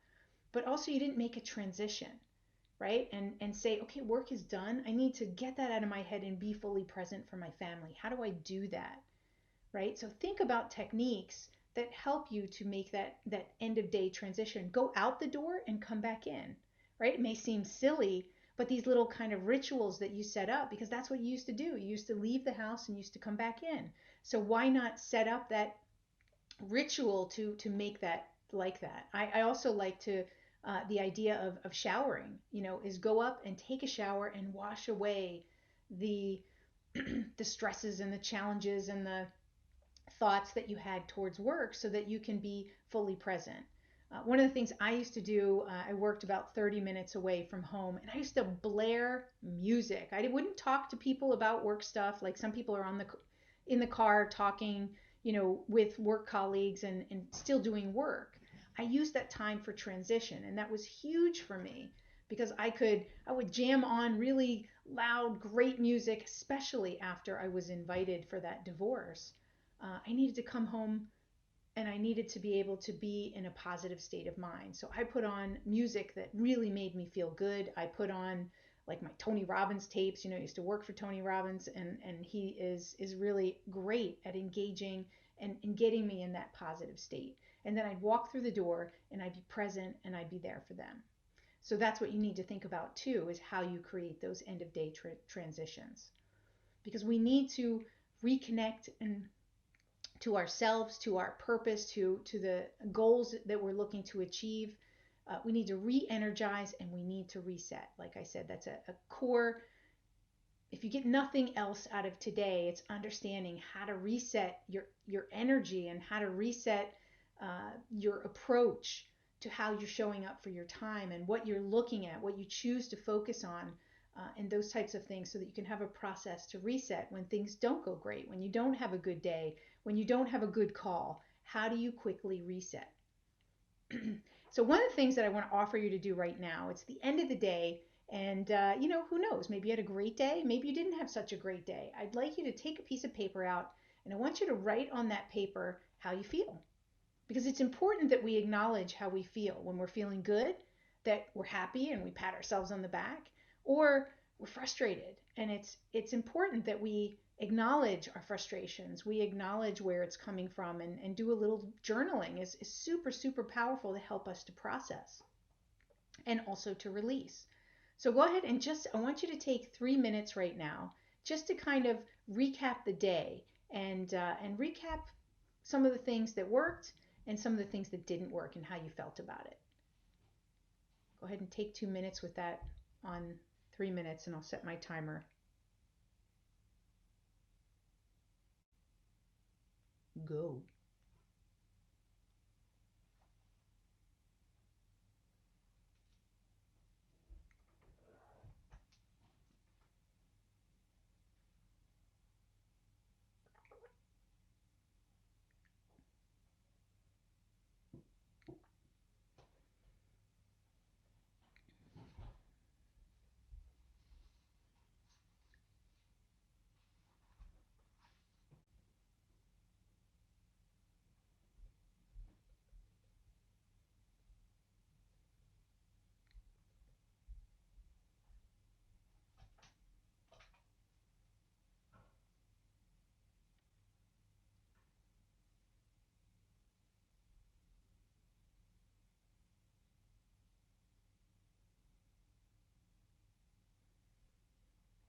but also you didn't make a transition. right? And say, okay, work is done. I need to get that out of my head and be fully present for my family. How do I do that? Right? So think about techniques that help you to make that end of day transition. Go out the door and come back in, right? It may seem silly, but these little kind of rituals that you set up, because that's what you used to do. You used to leave the house and used to come back in. So why not set up that ritual to make that like that? I also like to the idea of showering, is go up and take a shower and wash away the the stresses and the challenges and the thoughts that you had towards work so that you can be fully present. One of the things I used to do, I worked about 30 minutes away from home, and I used to blare music. I wouldn't talk to people about work stuff. Like some people are in the car talking, with work colleagues and still doing work. I used that time for transition, and that was huge for me because I would jam on really loud, great music, especially after I was invited for that divorce. I needed to come home and I needed to be able to be in a positive state of mind. So I put on music that really made me feel good. I put on like my Tony Robbins tapes. I used to work for Tony Robbins, and he is really great at engaging and getting me in that positive state. And then I'd walk through the door and I'd be present and I'd be there for them. So that's what you need to think about too, is how you create those end of day transitions, because we need to reconnect and to ourselves, to our purpose, to the goals that we're looking to achieve. We need to re-energize and we need to reset. Like I said, that's a core. If you get nothing else out of today, it's understanding how to reset your energy and how to reset your approach to how you're showing up for your time and what you're looking at, what you choose to focus on, and those types of things, so that you can have a process to reset when things don't go great, when you don't have a good day, when you don't have a good call. How do you quickly reset? So one of the things that I want to offer you to do right now, it's the end of the day, and who knows, maybe you had a great day, maybe you didn't have such a great day. I'd like you to take a piece of paper out, and I want you to write on that paper how you feel, because it's important that we acknowledge how we feel. When we're feeling good, that we're happy and we pat ourselves on the back, or we're frustrated. And it's important that we acknowledge our frustrations, we acknowledge where it's coming from, and do a little journaling is super, super powerful to help us to process and also to release. So go ahead and I want you to take 3 minutes right now just to kind of recap the day, and recap some of the things that worked and some of the things that didn't work and how you felt about it. Go ahead and take 2 minutes with that on 3 minutes, and I'll set my timer. Go.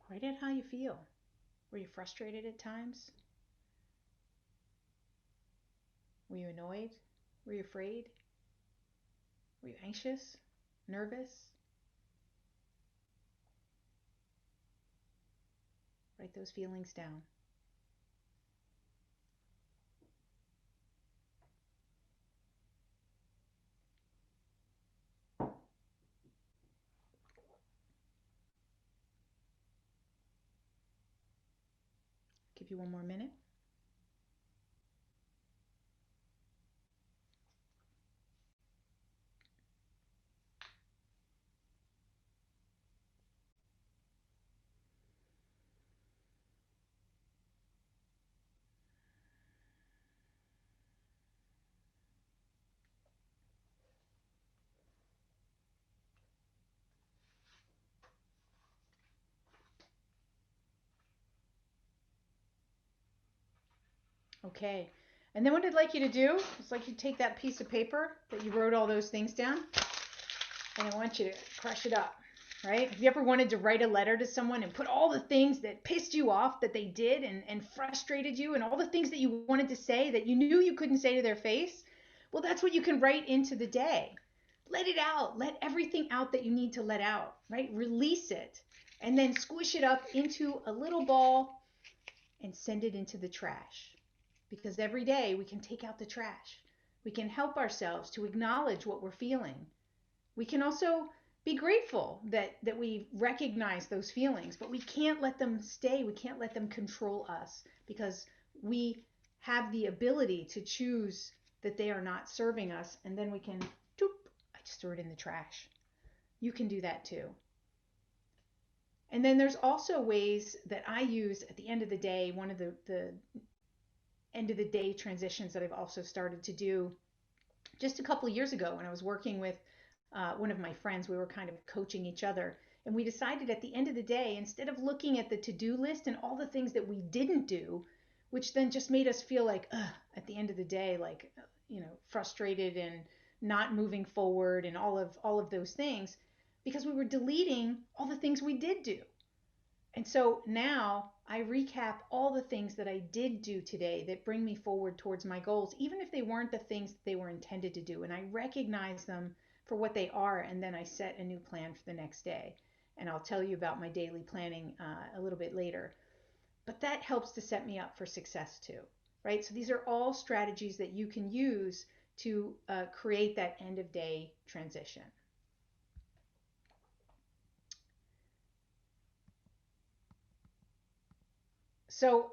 Write out how you feel. Were you frustrated at times? Were you annoyed? Were you afraid? Were you anxious? Nervous? Write those feelings down. Give you one more minute. Okay. And then what I'd like you to do is like you take that piece of paper that you wrote all those things down, and I want you to crush it up, right? Have you ever wanted to write a letter to someone and put all the things that pissed you off that they did and frustrated you and all the things that you wanted to say that you knew you couldn't say to their face? Well, that's what you can write into the day. Let it out. Let everything out that you need to let out, right? Release it. And then squish it up into a little ball and send it into the trash. Because every day we can take out the trash. We can help ourselves to acknowledge what we're feeling. We can also be grateful that we recognize those feelings, but we can't let them stay. We can't let them control us because we have the ability to choose that they are not serving us. And then we can, doop, I just threw it in the trash. You can do that too. And then there's also ways that I use at the end of the day. One of the end of the day transitions that I've also started to do just a couple of years ago when I was working with one of my friends. We were kind of coaching each other. And we decided at the end of the day, instead of looking at the to-do list and all the things that we didn't do, which then just made us feel like, at the end of the day, like, frustrated and not moving forward and all of those things, because we were deleting all the things we did do. And so now I recap all the things that I did do today that bring me forward towards my goals, even if they weren't the things that they were intended to do. And I recognize them for what they are, and then I set a new plan for the next day. And I'll tell you about my daily planning a little bit later. But that helps to set me up for success too, right? So these are all strategies that you can use to create that end of day transition. So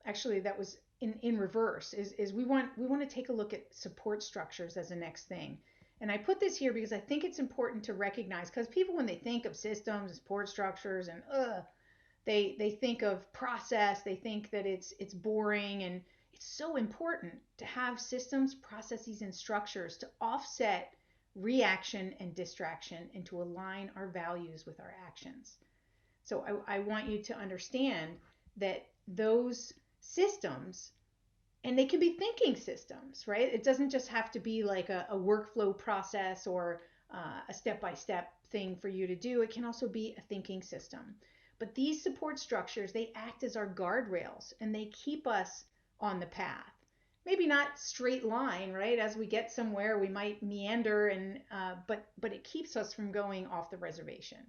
actually, that was in reverse. Is we want to take a look at support structures as the next thing. And I put this here because I think it's important to recognize, because people, when they think of systems and support structures and they think of process, they think that it's boring, and it's so important to have systems, processes, and structures to offset reaction and distraction and to align our values with our actions. So I want you to understand that those systems, and they can be thinking systems, right? It doesn't just have to be like a workflow process or a step by step thing for you to do. It can also be a thinking system. But these support structures, they act as our guardrails and they keep us on the path. Maybe not straight line, right? As we get somewhere, we might meander, and but it keeps us from going off the reservation.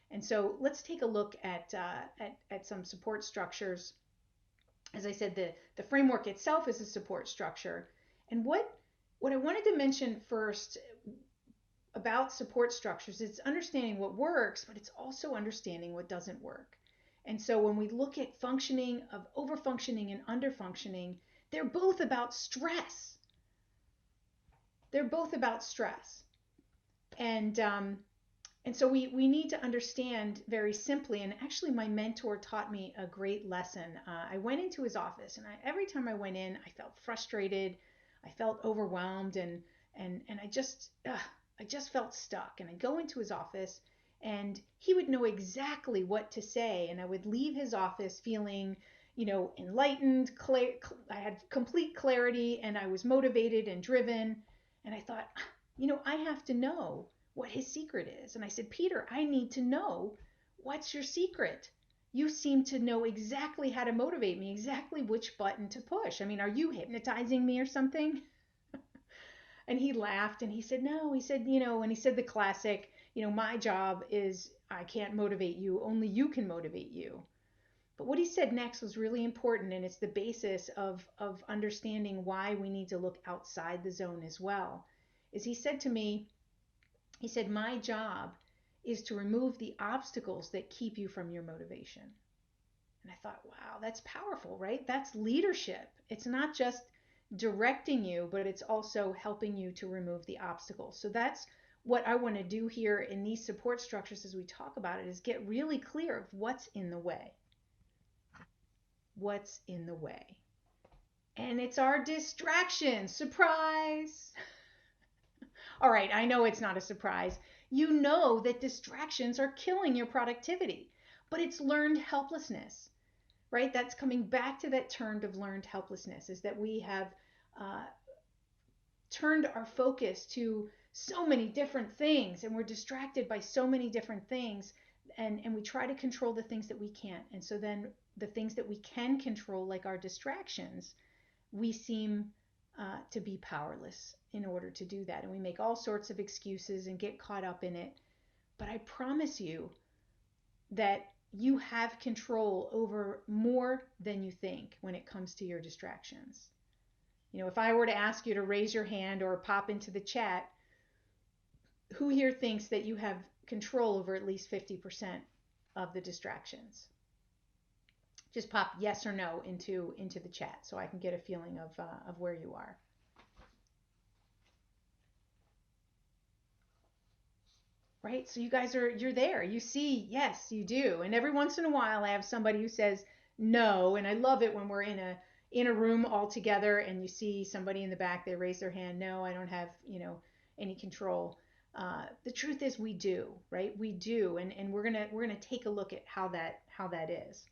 And so let's take a look at some support structures. As I said, the framework itself is a support structure. And what I wanted to mention first about support structures is understanding what works, but it's also understanding what doesn't work. And so when we look at functioning, of overfunctioning and underfunctioning, they're both about stress. They're both about stress. And and so we need to understand very simply, and actually my mentor taught me a great lesson. I went into his office, and every time I went in, I felt frustrated, I felt overwhelmed, and I just felt stuck. And I go into his office, and he would know exactly what to say, and I would leave his office feeling, enlightened, clear. I had complete clarity, and I was motivated and driven. And I thought, I have to know what his secret is. And I said, Peter, I need to know, what's your secret? You seem to know exactly how to motivate me, exactly which button to push. I mean, are you hypnotizing me or something? And he laughed and he said, no, he said, and he said the classic, my job is I can't motivate you, only you can motivate you. But what he said next was really important, and it's the basis of understanding why we need to look outside the zone as well. Is he said to me, he said, my job is to remove the obstacles that keep you from your motivation. And I thought, wow, that's powerful, right? That's leadership. It's not just directing you, but it's also helping you to remove the obstacles. So that's what I want to do here in these support structures as we talk about it, is get really clear of what's in the way. What's in the way? And it's our distraction. Surprise! All right, I know it's not a surprise. You know that distractions are killing your productivity, but it's learned helplessness, right? That's coming back to that term of learned helplessness, is that we have uh, turned our focus to so many different things, and we're distracted by so many different things, and we try to control the things that we can't. And so then the things that we can control, like our distractions, we seem to be powerless in order to do that. And we make all sorts of excuses and get caught up in it. But I promise you that you have control over more than you think when it comes to your distractions. If I were to ask you to raise your hand or pop into the chat, who here thinks that you have control over at least 50% of the distractions? Just pop yes or no into the chat so I can get a feeling of where you are. Right? So you guys you're there. You see, yes, you do. And every once in a while I have somebody who says no, and I love it when we're in a room all together and you see somebody in the back, they raise their hand, no, I don't have, any control. The truth is we do, right? We do, and we're gonna take a look at how that is.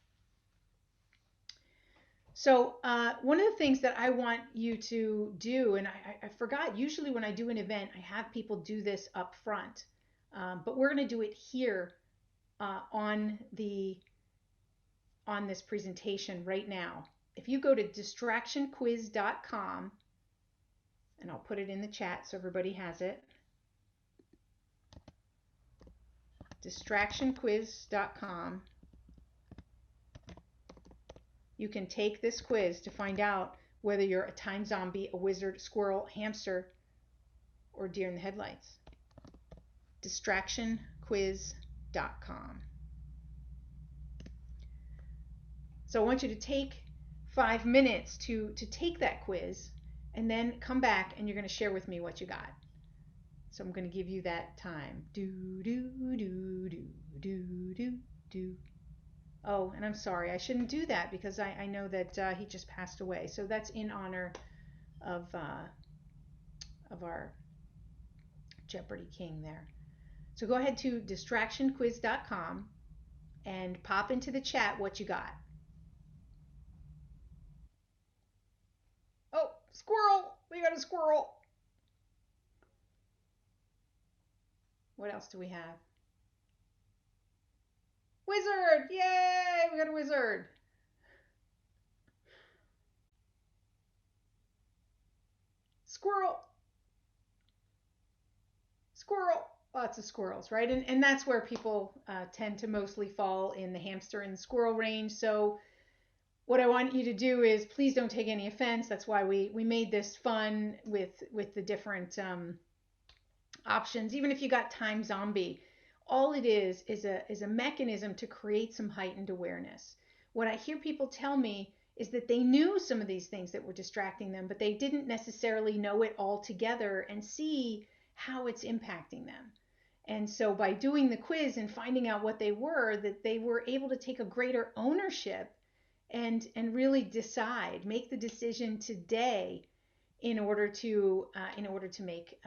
So one of the things that I want you to do, and I forgot, usually when I do an event, I have people do this up front, but we're going to do it here on this presentation right now. If you go to distractionquiz.com, and I'll put it in the chat so everybody has it, distractionquiz.com, you can take this quiz to find out whether you're a time zombie, a wizard, squirrel, hamster, or deer in the headlights. Distractionquiz.com. So I want you to take 5 minutes to take that quiz, and then come back and you're going to share with me what you got. So I'm going to give you that time. Do do do do do do do. Oh, and I'm sorry, I shouldn't do that because I know that he just passed away. So that's in honor of our Jeopardy King there. So go ahead to distractionquiz.com and pop into the chat what you got. Oh, squirrel! We got a squirrel! What else do we have? Wizard! Yay! We got a wizard! Squirrel! Squirrel! Lots of squirrels, right? And that's where people tend to mostly fall in the hamster and squirrel range. So what I want you to do is, please don't take any offense. That's why we made this fun with the different options. Even if you got time zombie, all it is a mechanism to create some heightened awareness. What I hear people tell me is that they knew some of these things that were distracting them, but they didn't necessarily know it all together and see how it's impacting them. And so by doing the quiz and finding out what they were, that they were able to take a greater ownership and really decide, make the decision today in order to make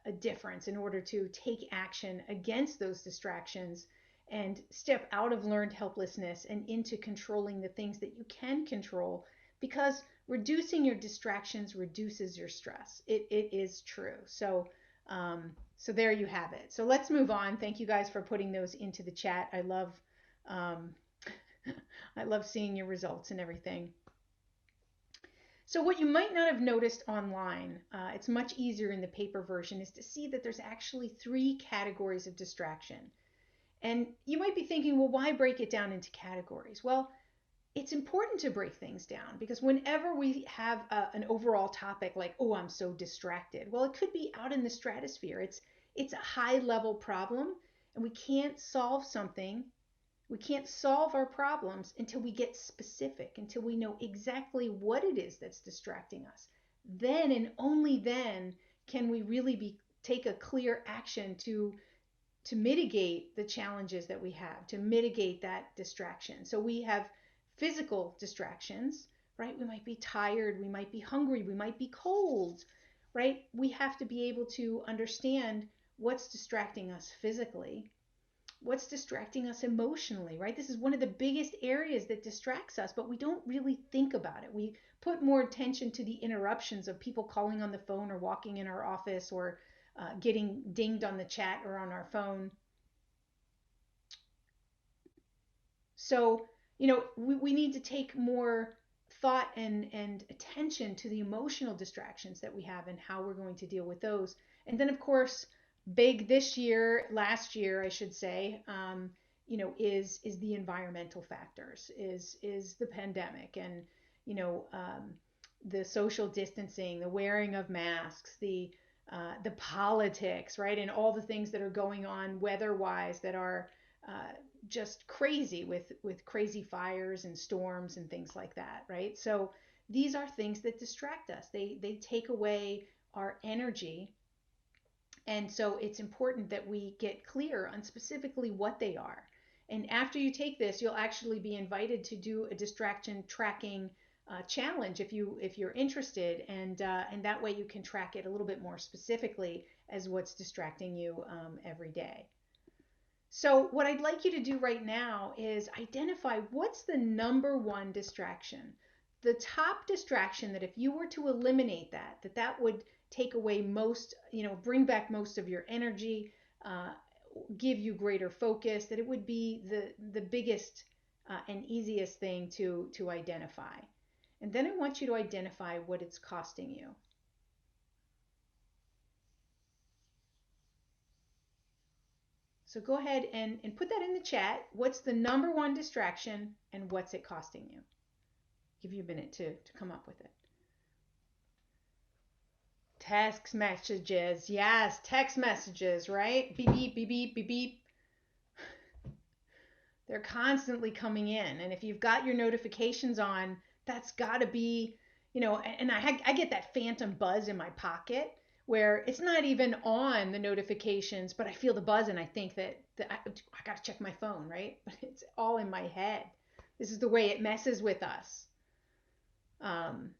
a difference, in order to take action against those distractions and step out of learned helplessness and into controlling the things that you can control, because reducing your distractions reduces your stress. It is true. So so there you have it. So let's move on. Thank you guys for putting those into the chat. I love I love seeing your results and everything. So what you might not have noticed online, it's much easier in the paper version, is to see that there's actually 3 categories of distraction. And you might be thinking, well, why break it down into categories? Well, it's important to break things down, because whenever we have an overall topic like, oh, I'm so distracted, well, it could be out in the stratosphere. It's a high level problem, and we can't solve something. We can't solve our problems until we get specific, until we know exactly what it is that's distracting us. Then and only then can we really take a clear action to mitigate the challenges that we have, to mitigate that distraction. So we have physical distractions, right? We might be tired, we might be hungry, we might be cold, right? We have to be able to understand what's distracting us physically. What's distracting us emotionally, right? This is one of the biggest areas that distracts us, but we don't really think about it. We put more attention to the interruptions of people calling on the phone or walking in our office or getting dinged on the chat or on our phone. So, we need to take more thought and attention to the emotional distractions that we have and how we're going to deal with those. And then, of course, big this year, last year, I should say, is the environmental factors, is the pandemic, and you know, the social distancing, the wearing of masks, the politics, right, and all the things that are going on weather-wise that are uh, just crazy with crazy fires and storms and things like that, right? So these are things that distract us. They take away our energy, and so it's important that we get clear on specifically what they are. And after you take this, you'll actually be invited to do a distraction tracking challenge if you're interested, and that way you can track it a little bit more specifically as what's distracting you every day. So, what I'd like you to do right now is identify what's the number one distraction. The top distraction that if you were to eliminate that would take away most, bring back most of your energy, uh, give you greater focus, that it would be the biggest and easiest thing to identify. And then I want you to identify what it's costing you. So go ahead and put that in the chat. What's the number one distraction and what's it costing you? Give you a minute to come up with it. Text messages. Yes, text messages, right? Beep, beep, beep, beep, beep, beep. They're constantly coming in. And if you've got your notifications on, that's got to be, and I get that phantom buzz in my pocket where it's not even on the notifications, but I feel the buzz and I think that I got to check my phone, right? But it's all in my head. This is the way it messes with us. Um,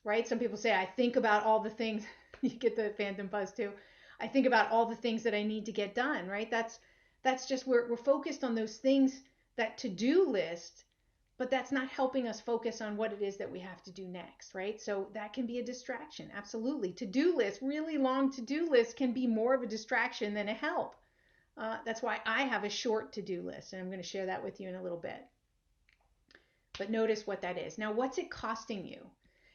right? Some people say, I think about all the things, you get the phantom buzz too. I think about all the things that I need to get done, right? That's just we're focused on those things, that to-do list, but that's not helping us focus on what it is that we have to do next, right? So that can be a distraction. Absolutely. To-do list, really long to-do list can be more of a distraction than a help. That's why I have a short to-do list, and I'm going to share that with you in a little bit. But notice what that is. Now, what's it costing you?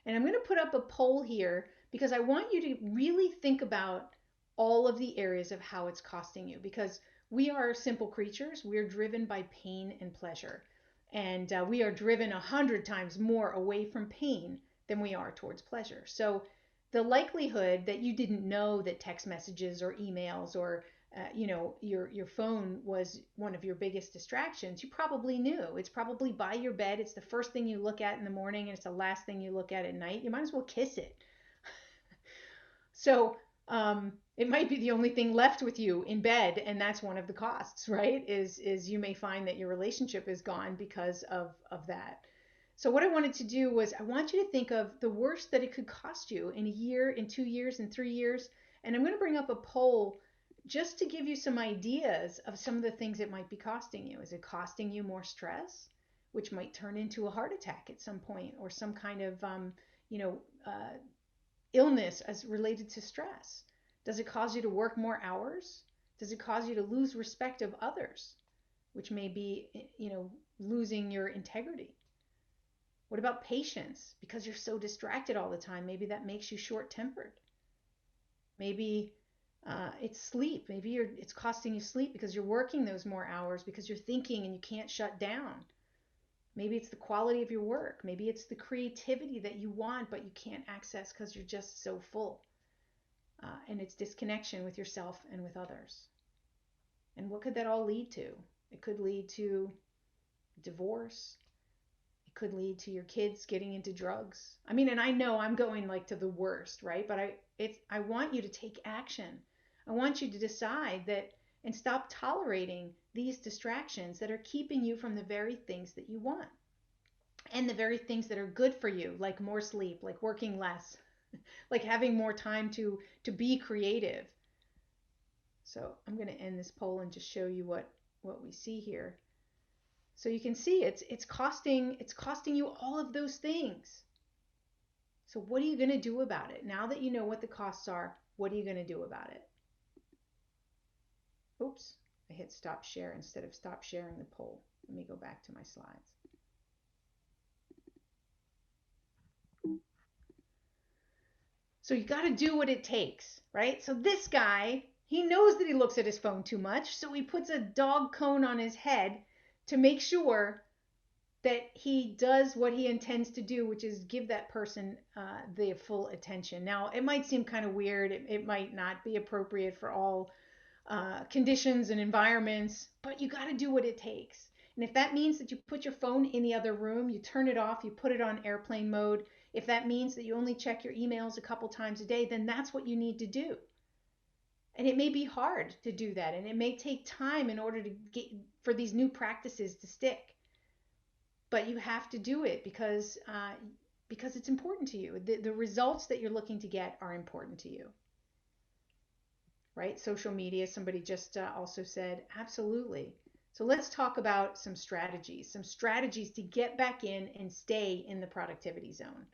And I'm going to put up a poll here because I want you to really think about all of the areas of how it's costing you, because we are simple creatures. We're driven by pain and pleasure. And we are driven 100 times more away from pain than we are towards pleasure. So the likelihood that you didn't know that text messages or emails or your phone was one of your biggest distractions, you probably knew. It's probably by your bed. It's the first thing you look at in the morning, and it's the last thing you look at night. You might as well kiss it. So it might be the only thing left with you in bed, and that's one of the costs, right? Is you may find that your relationship is gone because of that. So what I wanted to do was I want you to think of the worst that it could cost you in a year, in 2 years, in 3 years, and I'm going to bring up a poll just to give you some ideas of some of the things it might be costing you. Is it costing you more stress, which might turn into a heart attack at some point, or some kind of you know uh, illness as related to stress? Does it cause you to work more hours? Does it cause you to lose respect of others, which may be, losing your integrity? What about patience? Because you're so distracted all the time, maybe that makes you short-tempered. Maybe it's sleep. Maybe it's costing you sleep because you're working those more hours because you're thinking and you can't shut down. Maybe it's the quality of your work. Maybe it's the creativity that you want but you can't access because you're just so full. And it's disconnection with yourself and with others. And what could that all lead to? It could lead to divorce. It could lead to your kids getting into drugs. I mean, and I know I'm going like to the worst, right? But I want you to take action. I want you to decide that and stop tolerating these distractions that are keeping you from the very things that you want and the very things that are good for you, like more sleep, like working less, like having more time to be creative. So I'm going to end this poll and just show you what we see here. So you can see it's costing you all of those things. So what are you going to do about it? Now that you know what the costs are, what are you going to do about it? Oops, I hit stop share instead of stop sharing the poll. Let me go back to my slides. So you got to do what it takes, right? So this guy, he knows that he looks at his phone too much, so he puts a dog cone on his head to make sure that he does what he intends to do, which is give that person the full attention. Now, it might seem kind of weird. It might not be appropriate for all conditions and environments, but you got to do what it takes. And if that means that you put your phone in the other room, you turn it off, you put it on airplane mode, if that means that you only check your emails a couple times a day, then that's what you need to do. And it may be hard to do that, and it may take time in order to get for these new practices to stick. But you have to do it because it's important to you. The results that you're looking to get are important to you, right? Social media, somebody just also said, absolutely. So let's talk about some strategies to get back in and stay in the productivity zone.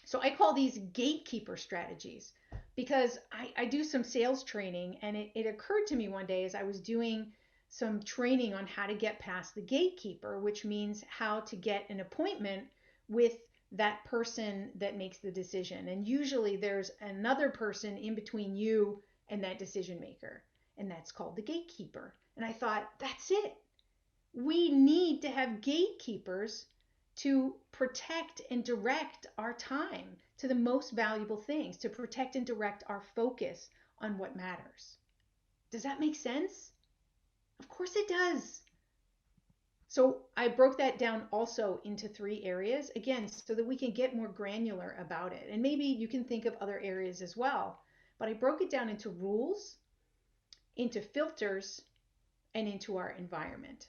So I call these gatekeeper strategies because I do some sales training, and it occurred to me one day as I was doing some training on how to get past the gatekeeper, which means how to get an appointment with that person that makes the decision. And usually there's another person in between you and that decision maker, and that's called the gatekeeper. And I thought, that's it. We need to have gatekeepers to protect and direct our time to the most valuable things, to protect and direct our focus on what matters. Does that make sense? Of course it does. So I broke that down also into 3 areas, again, so that we can get more granular about it. And maybe you can think of other areas as well. But I broke it down into rules, into filters, and into our environment.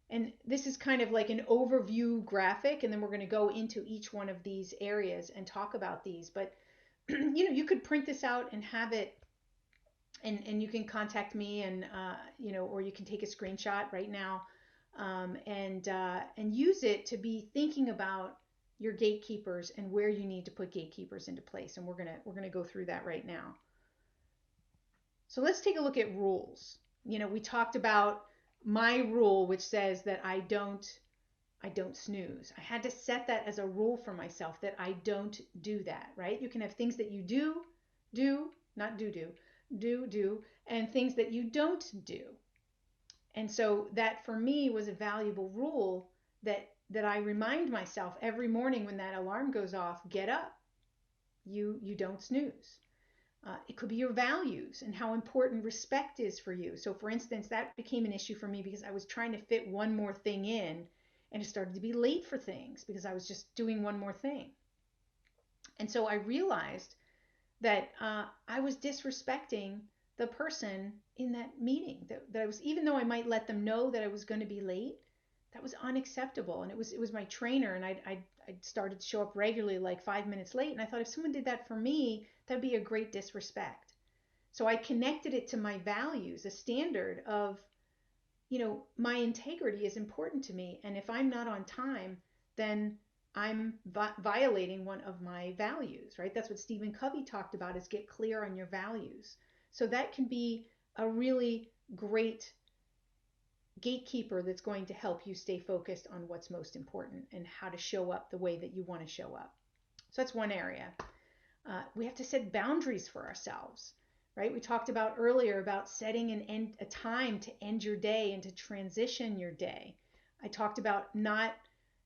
And this is kind of like an overview graphic, and then we're going to go into each one of these areas and talk about these. But you could print this out and have it, and you can contact me, and or you can take a screenshot right now, and use it to be thinking about your gatekeepers and where you need to put gatekeepers into place. And we're gonna go through that right now. So let's take a look at rules. We talked about my rule, which says that I don't snooze. I had to set that as a rule for myself, that I don't do that, right? You can have things that you do, not do, and things that you don't do. And so that for me was a valuable rule that I remind myself every morning when that alarm goes off, get up. You don't snooze. It could be your values and how important respect is for you. So for instance, that became an issue for me because I was trying to fit one more thing in, and it started to be late for things because I was just doing one more thing. And so I realized that I was disrespecting the person in that meeting, that I was, even though I might let them know that I was going to be late, that was unacceptable. And it was my trainer, and I started to show up regularly, like 5 minutes late. And I thought, if someone did that for me, that'd be a great disrespect. So I connected it to my values, a standard of, my integrity is important to me. And if I'm not on time, then I'm violating one of my values, right? That's what Stephen Covey talked about, is get clear on your values. So that can be a really great gatekeeper that's going to help you stay focused on what's most important and how to show up the way that you want to show up. So that's one area. We have to set boundaries for ourselves, right? We talked about earlier about setting a time to end your day and to transition your day. I talked about not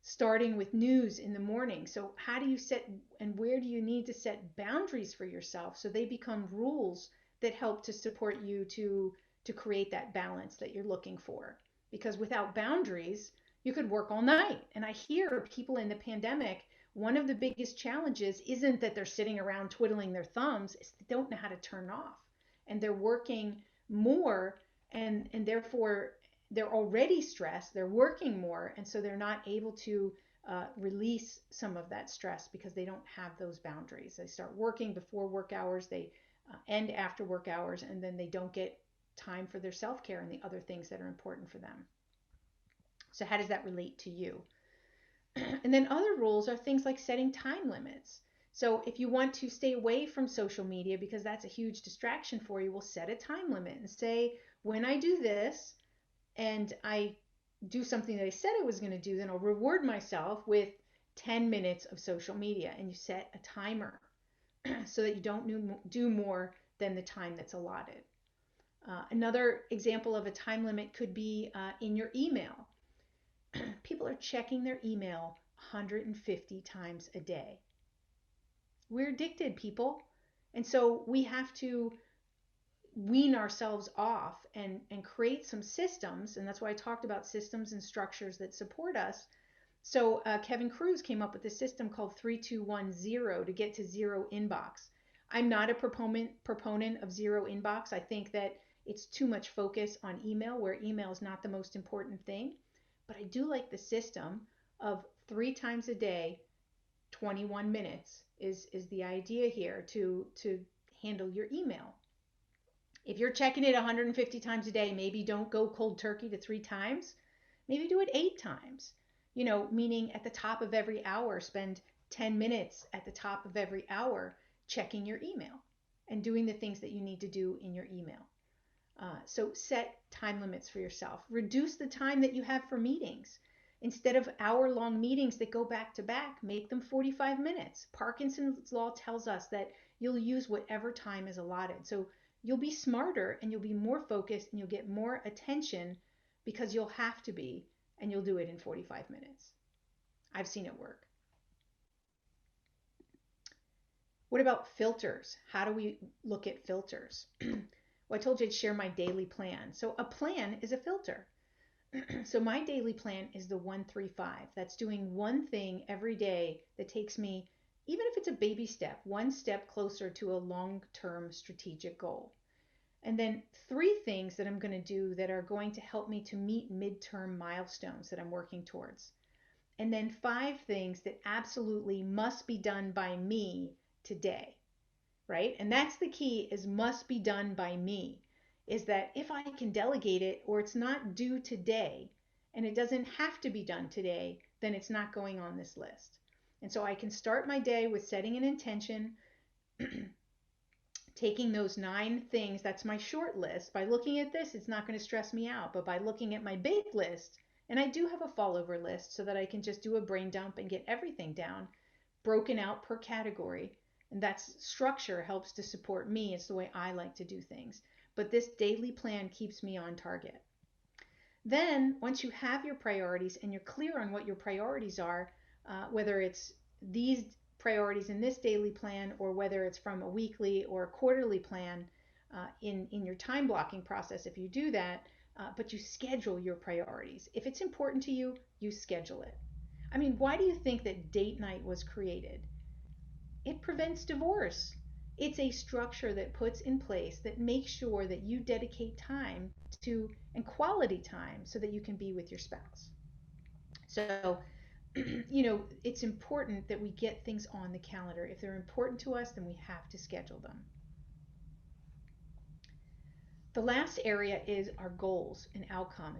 starting with news in the morning. So how do you set, and where do you need to set boundaries for yourself so they become rules that help to support you to create that balance that you're looking for? Because without boundaries, you could work all night. And I hear people in the pandemic, one of the biggest challenges isn't that they're sitting around twiddling their thumbs, it's they don't know how to turn off. And they're working more, and therefore they're already stressed, they're working more, and so they're not able to release some of that stress because they don't have those boundaries. They start working before work hours, they end after work hours, and then they don't get time for their self-care and the other things that are important for them. So how does that relate to you? And then other rules are things like setting time limits. So if you want to stay away from social media because that's a huge distraction for you, we'll set a time limit and say, when I do this and I do something that I said I was going to do, then I'll reward myself with 10 minutes of social media. And you set a timer so that you don't do more than the time that's allotted. Another example of a time limit could be in your email. People are checking their email 150 times a day. We're addicted, people. And so we have to wean ourselves off and create some systems. And that's why I talked about systems and structures that support us. So Kevin Cruz came up with a system called 3210 to get to zero inbox. I'm not a proponent of zero inbox. I think that it's too much focus on email, where email is not the most important thing. But I do like the system of 3 times a day, 21 minutes is the idea here to handle your email. If you're checking it 150 times a day, maybe don't go cold turkey to 3 times. Maybe do it 8 times. Meaning at the top of every hour, spend 10 minutes at the top of every hour checking your email and doing the things that you need to do in your email. So set time limits for yourself. Reduce the time that you have for meetings. Instead of hour-long meetings that go back to back, make them 45 minutes. Parkinson's law tells us that you'll use whatever time is allotted. So you'll be smarter and you'll be more focused and you'll get more attention because you'll have to be, and you'll do it in 45 minutes. I've seen it work. What about filters? How do we look at filters? Well, I told you I'd share my daily plan. So a plan is a filter. So my daily plan is the 135. That's doing one thing every day that takes me, even if it's a baby step, one step closer to a long-term strategic goal. And then 3 things that I'm going to do that are going to help me to meet midterm milestones that I'm working towards. And then 5 things that absolutely must be done by me today, right? And that's the key, is must be done by me. Is that if I can delegate it, or it's not due today and it doesn't have to be done today, then it's not going on this list. And so I can start my day with setting an intention, taking those 9 things, that's my short list. By looking at this, it's not going to stress me out. But by looking at my big list, and I do have a fallover list so that I can just do a brain dump and get everything down, broken out per category. And that's structure helps to support me. It's the way I like to do things. But this daily plan keeps me on target. Then, once you have your priorities and you're clear on what your priorities are, whether it's these priorities in this daily plan or whether it's from a weekly or a quarterly plan in your time blocking process, if you do that, but you schedule your priorities. If it's important to you, you schedule it. I mean, why do you think that date night was created? It prevents divorce. It's a structure that puts in place that makes sure that you dedicate time to, and quality time, so that you can be with your spouse. So, it's important that we get things on the calendar. If they're important to us, then we have to schedule them. The last area is our goals and outcome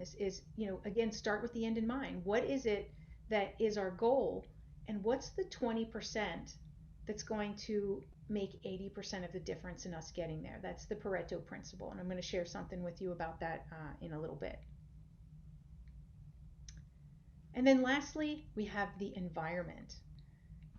again, start with the end in mind. What is it that is our goal, and what's the 20% that's going to make 80% of the difference in us getting there? That's the Pareto principle, and I'm going to share something with you about that in a little bit. And then lastly, we have the environment.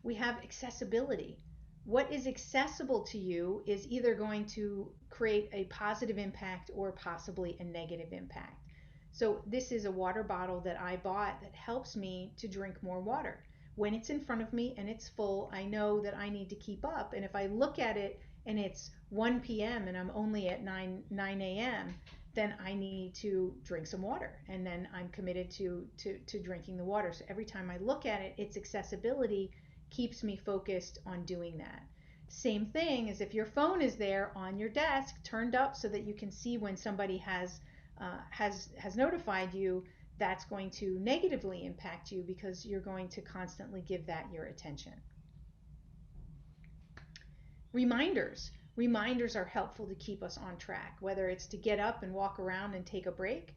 We have accessibility. What is accessible to you is either going to create a positive impact or possibly a negative impact. So this is a water bottle that I bought that helps me to drink more water. When it's in front of me and it's full, I know that I need to keep up. And if I look at it and it's 1 p.m. and I'm only at 9 a.m., then I need to drink some water. And then I'm committed to drinking the water. So every time I look at it, its accessibility keeps me focused on doing that. Same thing as if your phone is there on your desk, turned up so that you can see when somebody has notified you. That's going to negatively impact you because you're going to constantly give that your attention. Reminders. reminders are helpful to keep us on track, whether it's to get up and walk around and take a break,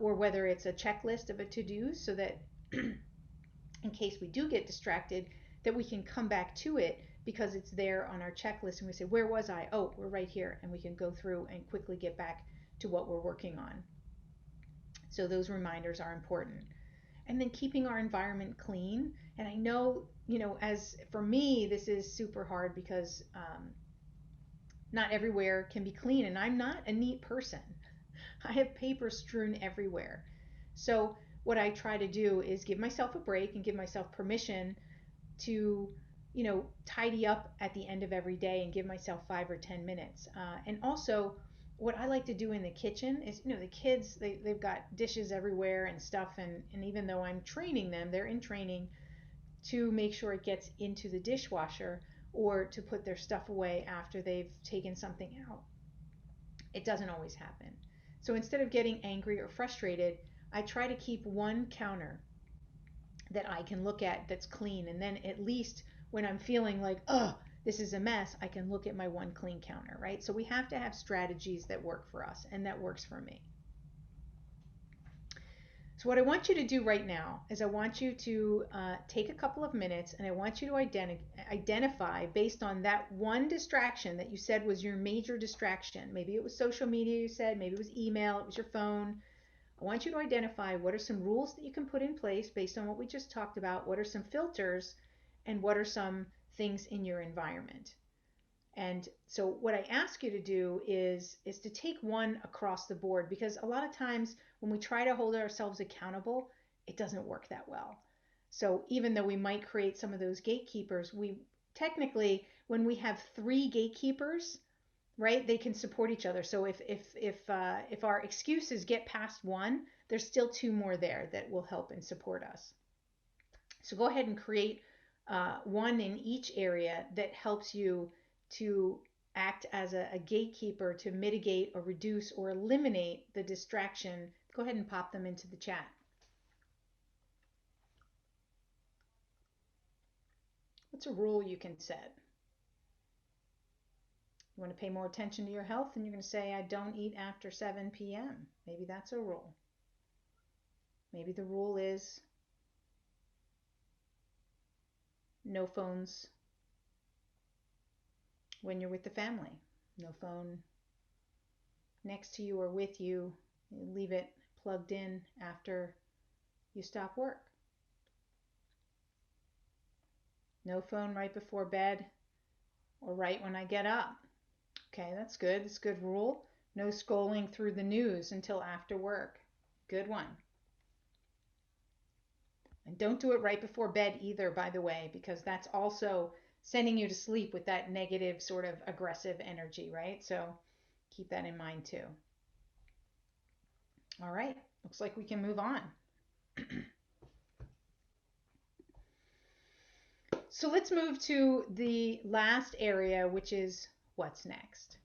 or whether it's a checklist of a to-do so that in case we do get distracted, that we can come back to it because it's there on our checklist and we say, where was I? Oh, we're right here. And we can go through and quickly get back to what we're working on. So those reminders are important. And then keeping our environment clean. And I know, as for me, this is super hard because not everywhere can be clean. And I'm not a neat person. I have paper strewn everywhere. So what I try to do is give myself a break and give myself permission to, tidy up at the end of every day and give myself 5 or 10 minutes. And also, what I like to do in the kitchen is, the kids, they've got dishes everywhere and stuff. And even though I'm training them, they're in training to make sure it gets into the dishwasher or to put their stuff away after they've taken something out. It doesn't always happen. So instead of getting angry or frustrated, I try to keep one counter that I can look at that's clean. And then at least when I'm feeling like, oh, this is a mess, I can look at my one clean counter, right? So we have to have strategies that work for us, and that works for me. So, what I want you to do right now is I want you to take a couple of minutes and I want you to identify based on that one distraction that you said was your major distraction. Maybe it was social media, you said, maybe it was email, it was your phone. I want you to identify what are some rules that you can put in place based on what we just talked about, what are some filters, and what are some things in your environment. And so what I ask you to do is to take one across the board, because a lot of times when we try to hold ourselves accountable, it doesn't work that well. So even though we might create some of those gatekeepers, we technically, when we have three gatekeepers, right, they can support each other. So if our excuses get past one, there's still two more there that will help and support us. So go ahead and create one in each area that helps you to act as a gatekeeper to mitigate or reduce or eliminate the distraction. Go ahead and pop them into the chat. What's a rule you can set? You want to pay more attention to your health, and you're going to say, I don't eat after 7 p.m. Maybe that's a rule. Maybe the rule is no phones when you're with the family. No phone next to you or with you. You leave it plugged in after you stop work. No phone right before bed or right when I get up. Okay, that's good. That's a good rule. No scrolling through the news until after work. Good one. And don't do it right before bed either, by the way, because that's also sending you to sleep with that negative sort of aggressive energy, right? So keep that in mind too. All right, looks like we can move on. So let's move to the last area, which is what's next.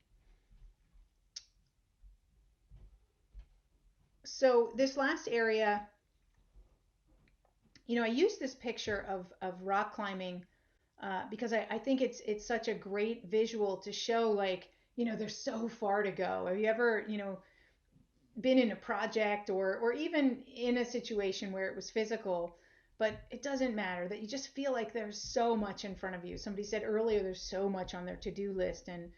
So this last area, I use this picture of rock climbing because I think it's such a great visual to show, like, there's so far to go. Have you ever, been in a project or even in a situation where it was physical, but it doesn't matter, that you just feel like there's so much in front of you. Somebody said earlier there's so much on their to-do list, and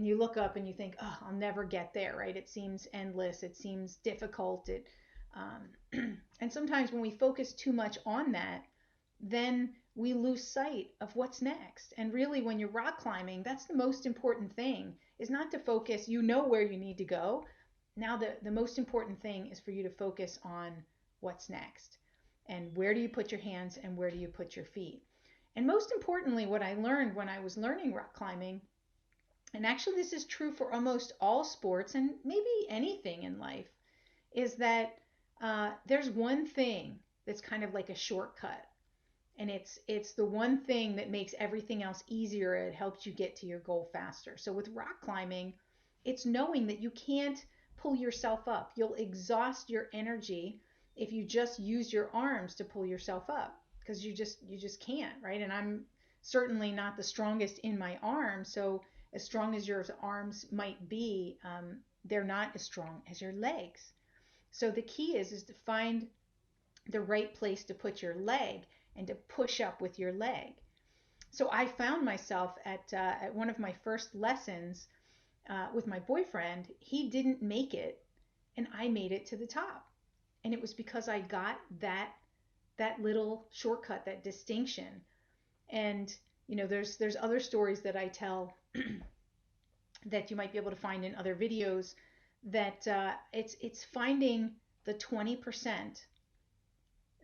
you look up and you think, oh, I'll never get there, right? It seems endless, it seems difficult. And sometimes when we focus too much on that, then we lose sight of what's next. And really, when you're rock climbing, that's the most important thing, is not to focus, where you need to go. Now the most important thing is for you to focus on what's next, and where do you put your hands and where do you put your feet. And most importantly, what I learned when I was learning rock climbing, and actually this is true for almost all sports and maybe anything in life, is that there's one thing that's kind of like a shortcut, and it's the one thing that makes everything else easier. It helps you get to your goal faster. So with rock climbing, it's knowing that you can't pull yourself up. You'll exhaust your energy if you just use your arms to pull yourself up, because you just can't, right? And I'm certainly not the strongest in my arms, so as strong as your arms might be, they're not as strong as your legs. So the key is to find the right place to put your leg and to push up with your leg. So I found myself at one of my first lessons with my boyfriend. He didn't make it, and I made it to the top. And it was because I got that little shortcut, that distinction. And there's other stories that I tell that you might be able to find in other videos, that it's finding the 20%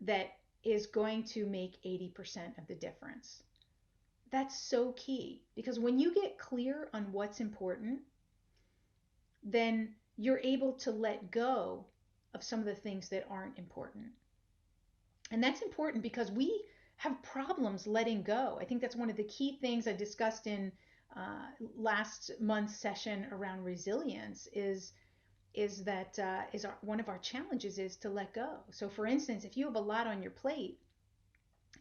that is going to make 80% of the difference. That's so key, because when you get clear on what's important, then you're able to let go of some of the things that aren't important. And that's important because we have problems letting go. I think that's one of the key things I discussed in last month's session around resilience. One of our challenges is to let go. So, for instance, if you have a lot on your plate,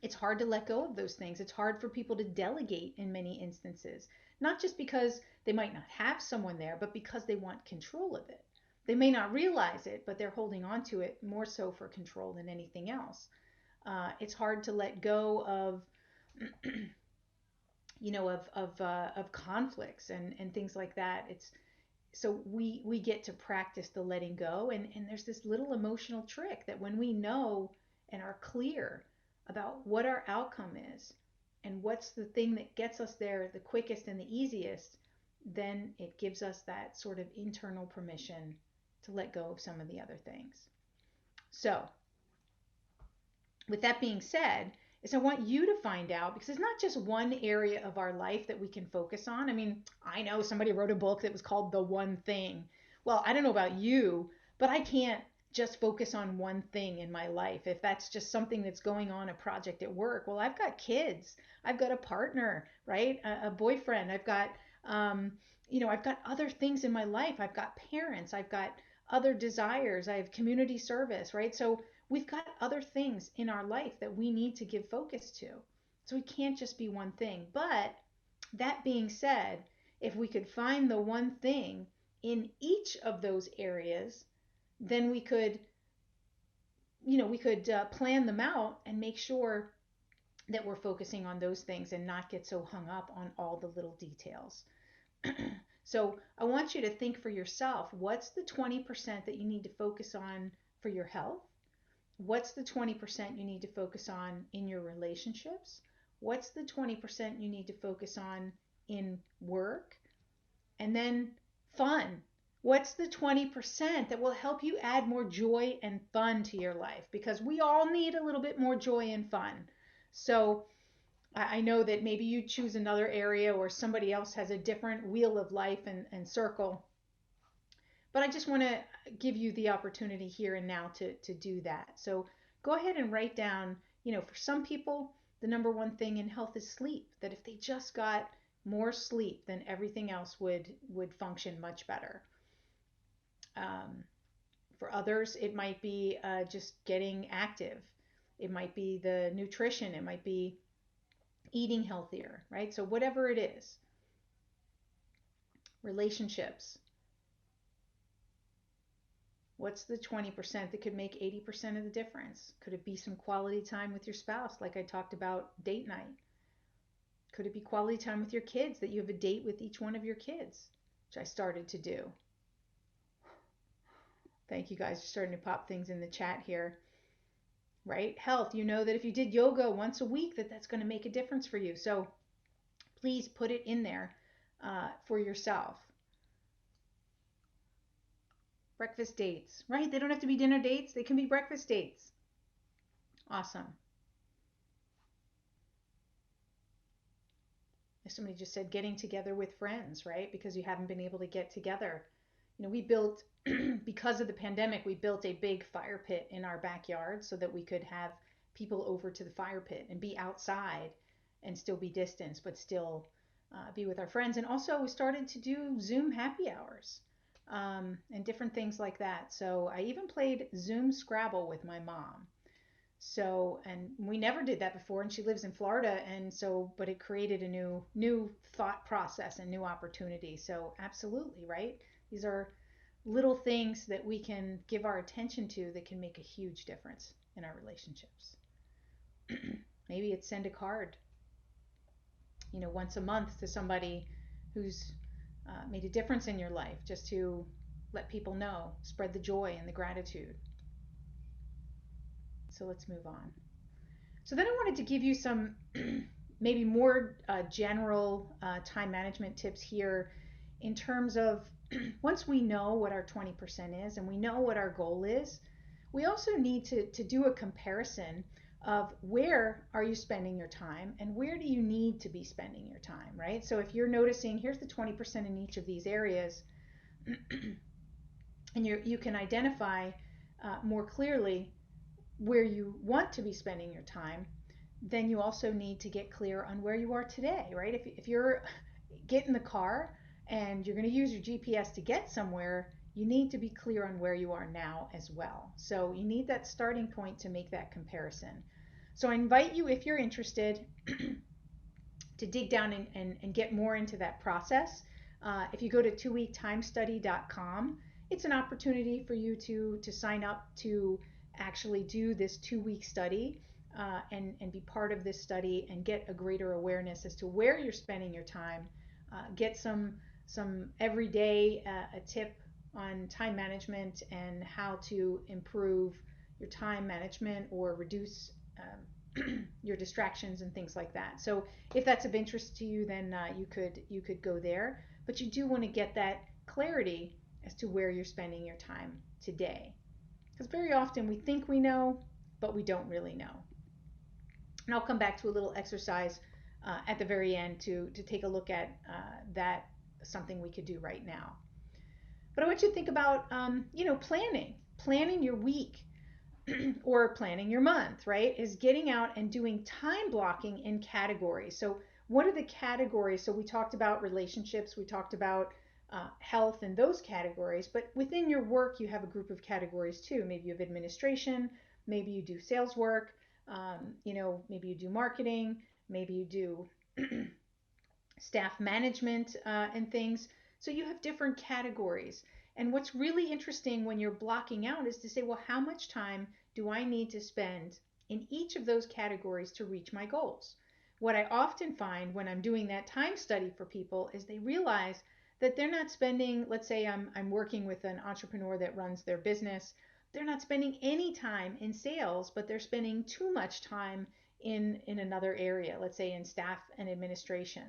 it's hard to let go of those things. It's hard for people to delegate in many instances, not just because they might not have someone there, but because they want control of it. They may not realize it, but they're holding on to it more so for control than anything else. It's hard to let go of, of conflicts and things like that. It's so we get to practice the letting go, and there's this little emotional trick that when we know and are clear about what our outcome is and what's the thing that gets us there the quickest and the easiest, then it gives us that sort of internal permission to let go of some of the other things. So with that being said, is I want you to find out, because it's not just one area of our life that we can focus on. I mean, I know somebody wrote a book that was called The One Thing. Well, I don't know about you, but I can't just focus on one thing in my life. If that's just something that's going on, a project at work, well, I've got kids, I've got a partner, right? A boyfriend, I've got other things in my life. I've got parents, I've got other desires, I have community service, right? So we've got other things in our life that we need to give focus to. So it can't just be one thing. But that being said, if we could find the one thing in each of those areas, then we could plan them out and make sure that we're focusing on those things and not get so hung up on all the little details. So I want you to think for yourself, what's the 20% that you need to focus on for your health? What's the 20% you need to focus on in your relationships? What's the 20% you need to focus on in work? And then fun. What's the 20% that will help you add more joy and fun to your life? Because we all need a little bit more joy and fun. So I know that maybe you choose another area, or somebody else has a different wheel of life and circle. But I just want to give you the opportunity here and now to do that. So go ahead and write down, for some people, the number one thing in health is sleep. That if they just got more sleep, then everything else would function much better. For others, it might be just getting active. It might be the nutrition. It might be eating healthier, right? So whatever it is, relationships. What's the 20% that could make 80% of the difference? Could it be some quality time with your spouse, like I talked about date night? Could it be quality time with your kids, that you have a date with each one of your kids, which I started to do? Thank you guys for starting to pop things in the chat here. Right? Health, you know that if you did yoga once a week, that's going to make a difference for you. So please put it in there for yourself. Breakfast dates, right? They don't have to be dinner dates. They can be breakfast dates. Awesome. Somebody just said getting together with friends, right? Because you haven't been able to get together. We built, because of the pandemic, we built a big fire pit in our backyard so that we could have people over to the fire pit and be outside and still be distanced, but still be with our friends. And also we started to do Zoom happy hours and different things like that. So I even played Zoom Scrabble with my mom. So, and we never did that before, and she lives in Florida, and so, but it created a new thought process and new opportunity. So, absolutely, right? These are little things that we can give our attention to that can make a huge difference in our relationships. Maybe it's send a card, once a month to somebody who's made a difference in your life, just to let people know, spread the joy and the gratitude. So let's move on. So then I wanted to give you some maybe more general time management tips here in terms of once we know what our 20% is and we know what our goal is, we also need to do a comparison of where are you spending your time and where do you need to be spending your time, right? So if you're noticing here's the 20% in each of these areas, and you can identify more clearly where you want to be spending your time, then you also need to get clear on where you are today, right? If you're get in the car and you're going to use your GPS to get somewhere, you need to be clear on where you are now as well. So you need that starting point to make that comparison. So I invite you, if you're interested, to dig down and get more into that process. If you go to 2weektimestudy.com, it's an opportunity for you to sign up to actually do this 2 week study and be part of this study and get a greater awareness as to where you're spending your time. Get some everyday a tip on time management and how to improve your time management or reduce your distractions and things like that. So if that's of interest to you, then you could go there. But you do want to get that clarity as to where you're spending your time today, because very often we think we know, but we don't really know. And I'll come back to a little exercise at the very end to take a look at that, something we could do right now. But I want you to think about planning your week or planning your month, right? Is getting out and doing time blocking in categories. So, what are the categories? So, we talked about relationships, we talked about health and those categories, but within your work, you have a group of categories too. Maybe you have administration, maybe you do sales work, maybe you do marketing, maybe you do staff management and things. So you have different categories. And what's really interesting when you're blocking out is to say, well, how much time do I need to spend in each of those categories to reach my goals? What I often find when I'm doing that time study for people is they realize that they're not spending, let's say I'm working with an entrepreneur that runs their business, they're not spending any time in sales, but they're spending too much time in another area, let's say in staff and administration,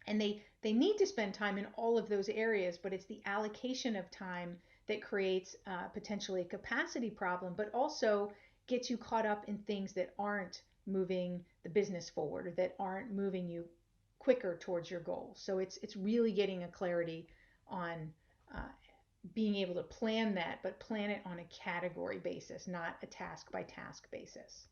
and they need to spend time in all of those areas, but it's the allocation of time that creates potentially a capacity problem, but also gets you caught up in things that aren't moving the business forward or that aren't moving you quicker towards your goals. So it's really getting a clarity on uh, being able to plan that, but plan it on a category basis, not a task by task basis.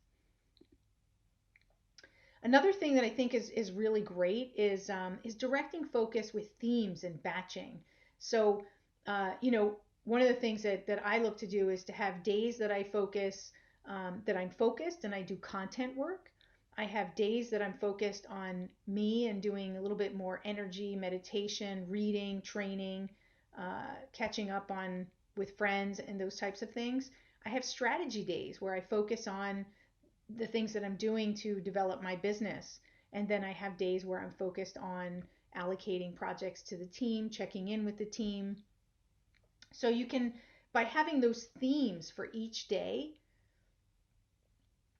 Another thing that I think is really great is directing focus with themes and batching. So, one of the things that I look to do is to have days that I focus, that I'm focused and I do content work. I have days that I'm focused on me and doing a little bit more energy, meditation, reading, training, catching up on with friends and those types of things. I have strategy days where I focus on the things that I'm doing to develop my business. And then I have days where I'm focused on allocating projects to the team, checking in with the team. So you can, by having those themes for each day,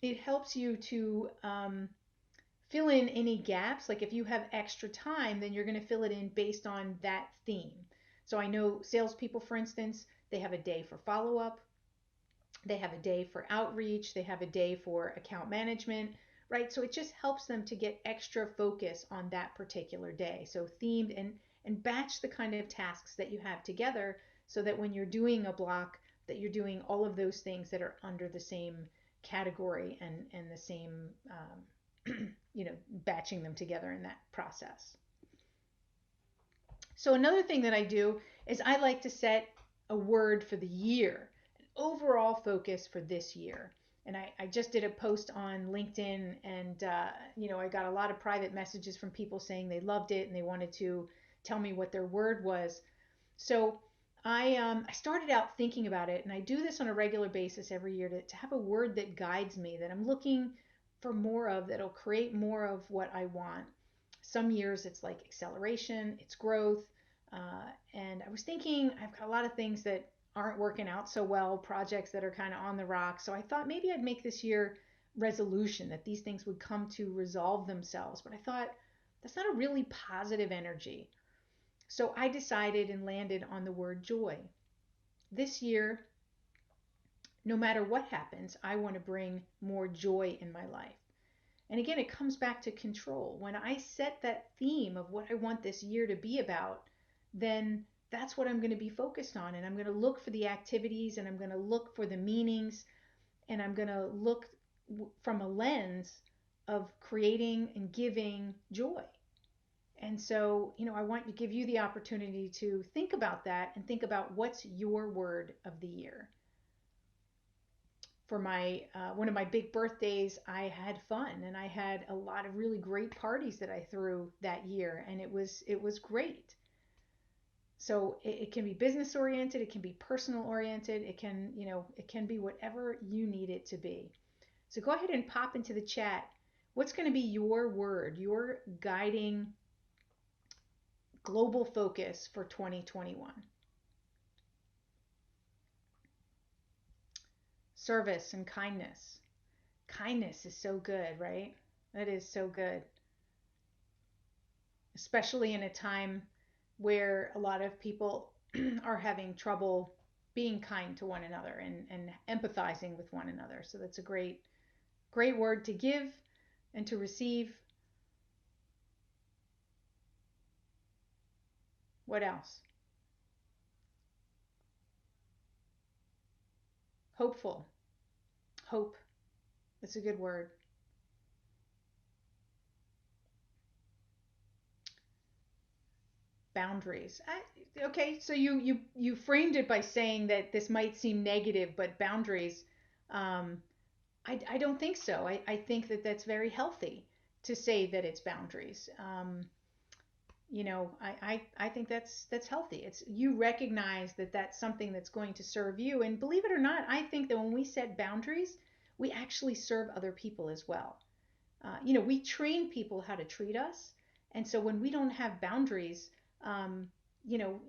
it helps you to fill in any gaps. Like if you have extra time, then you're going to fill it in based on that theme. So I know salespeople, for instance, they have a day for follow up, they have a day for outreach, they have a day for account management, right? So it just helps them to get extra focus on that particular day. So themed and batch the kind of tasks that you have together so that when you're doing a block that you're doing all of those things that are under the same category and the same batching them together in that process. So another thing that I do is I like to set a word for the year, an overall focus for this year. And I just did a post on LinkedIn, and I got a lot of private messages from people saying they loved it and they wanted to tell me what their word was. So I started out thinking about it, and I do this on a regular basis every year to have a word that guides me, that I'm looking for more of, that'll create more of what I want. Some years it's like acceleration, it's growth. And I was thinking, I've got a lot of things that aren't working out so well, projects that are kind of on the rock. So I thought maybe I'd make this year resolution that these things would come to resolve themselves. But I thought that's not a really positive energy. So I decided and landed on the word joy. This year, no matter what happens, I want to bring more joy in my life. And again, it comes back to control. When I set that theme of what I want this year to be about, then that's what I'm going to be focused on. And I'm going to look for the activities, and I'm going to look for the meanings, and I'm going to look from a lens of creating and giving joy. And so, I want to give you the opportunity to think about that and think about what's your word of the year. For my one of my big birthdays, I had fun, and I had a lot of really great parties that I threw that year, and it was great. So it can be business oriented, it can be personal oriented, it can be whatever you need it to be. So go ahead and pop into the chat. What's going to be your word, your guiding global focus for 2021? Service and kindness. Kindness is so good, right? That is so good, especially in a time where a lot of people are having trouble being kind to one another and empathizing with one another. So that's a great word to give and to receive. What else? Hopeful. Hope. That's a good word. Boundaries. Okay, so you framed it by saying that this might seem negative, but boundaries. Um, I don't think so. I think that that's very healthy to say that it's boundaries. I think that's healthy. It's you recognize that that's something that's going to serve you, and believe it or not, I think that when we set boundaries, we actually serve other people as well. We train people how to treat us, and so when we don't have boundaries,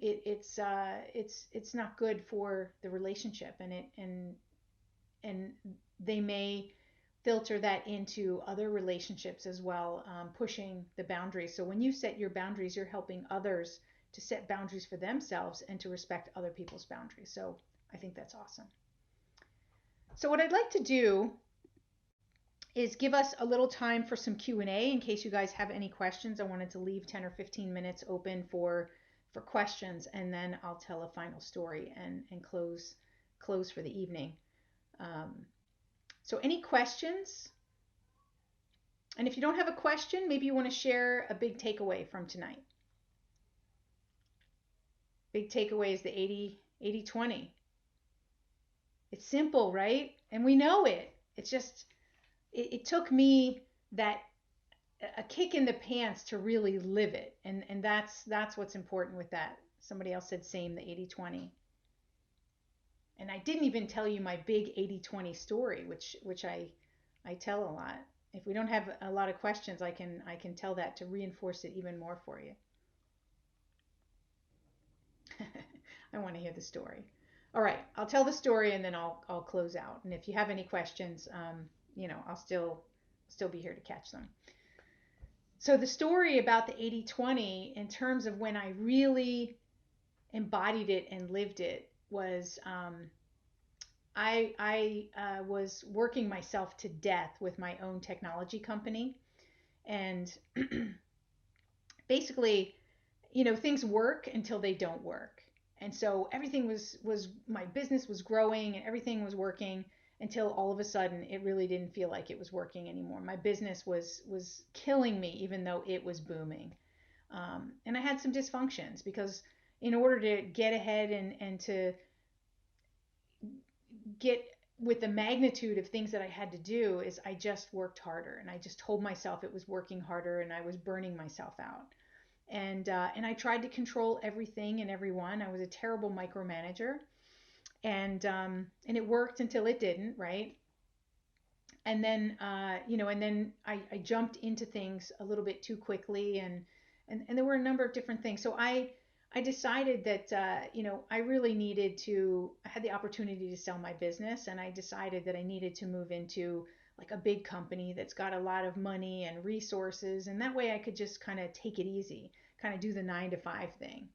it's not good for the relationship, and they may filter that into other relationships as well, pushing the boundaries. So when you set your boundaries, you're helping others to set boundaries for themselves and to respect other people's boundaries. So I think that's awesome. So what I'd like to do is give us a little time for some Q&A in case you guys have any questions. I wanted to leave 10 or 15 minutes open for questions, and then I'll tell a final story and close for the evening. So any questions? And if you don't have a question, maybe you want to share a big takeaway from tonight. Big takeaway is the 80-20. It's simple, right? And we know it. It's just, it took me that a kick in the pants to really live it. And that's what's important with that. Somebody else said same, the 80-20. And I didn't even tell you my big 80-20 story, which I tell a lot. If we don't have a lot of questions, I can tell that to reinforce it even more for you. I want to hear the story. All right, I'll tell the story and then I'll close out. And if you have any questions, I'll still be here to catch them. So the story about the 80-20, in terms of when I really embodied it and lived it, was I was working myself to death with my own technology company, and basically, things work until they don't work. And so everything was my business was growing and everything was working until all of a sudden it really didn't feel like it was working anymore. My business was killing me even though it was booming. And I had some dysfunctions because in order to get ahead and to get with the magnitude of things that I had to do is I just worked harder, and I just told myself it was working harder, and I was burning myself out. And I tried to control everything and everyone. I was a terrible micromanager, and it worked until it didn't, right? And then I jumped into things a little bit too quickly, and there were a number of different things. So I decided that I really needed to. I had the opportunity to sell my business, and I decided that I needed to move into like a big company that's got a lot of money and resources, and that way I could just kind of take it easy, kind of do the 9 to 5 thing.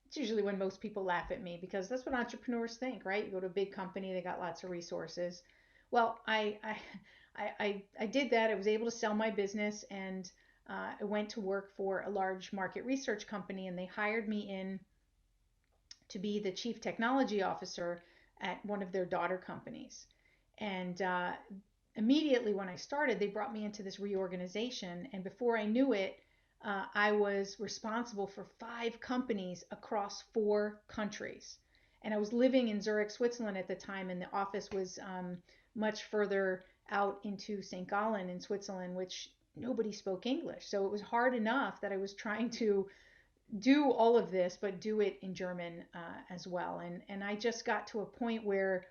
It's usually when most people laugh at me because that's what entrepreneurs think, right? You go to a big company, they got lots of resources. Well, I did that. I was able to sell my business, and I went to work for a large market research company, and they hired me in to be the chief technology officer at one of their daughter companies. And immediately when I started, they brought me into this reorganization. And before I knew it, I was responsible for 5 companies across 4 countries. And I was living in Zurich, Switzerland at the time, and the office was much further out into St. Gallen in Switzerland, which nobody spoke English. So it was hard enough that I was trying to do all of this, but do it in German as well. And I just got to a point where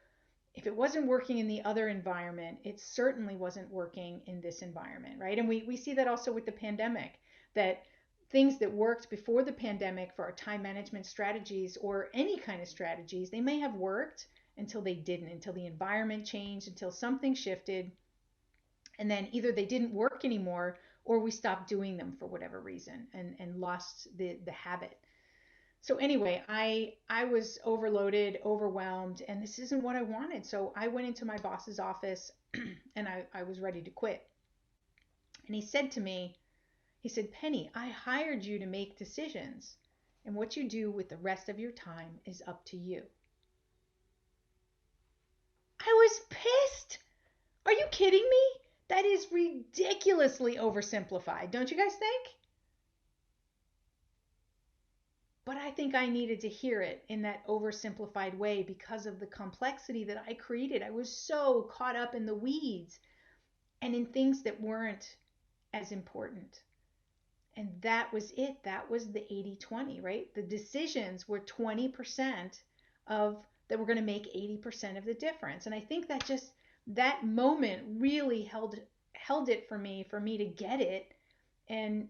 if it wasn't working in the other environment, it certainly wasn't working in this environment, right? And we see that also with the pandemic, that things that worked before the pandemic for our time management strategies or any kind of strategies, they may have worked until they didn't, until the environment changed, until something shifted, and then either they didn't work anymore or we stopped doing them for whatever reason and lost the habit. So anyway, I was overloaded, overwhelmed, and this isn't what I wanted. So I went into my boss's office and I was ready to quit. And he said to me, he said, Penny, I hired you to make decisions, and what you do with the rest of your time is up to you. I was pissed. Are you kidding me? That is ridiculously oversimplified, don't you guys think? But I think I needed to hear it in that oversimplified way because of the complexity that I created. I was so caught up in the weeds and in things that weren't as important. And that was it. That was the 80/20, right? The decisions were 20% of that were going to make 80% of the difference. And I think that just that moment really held it for me to get it and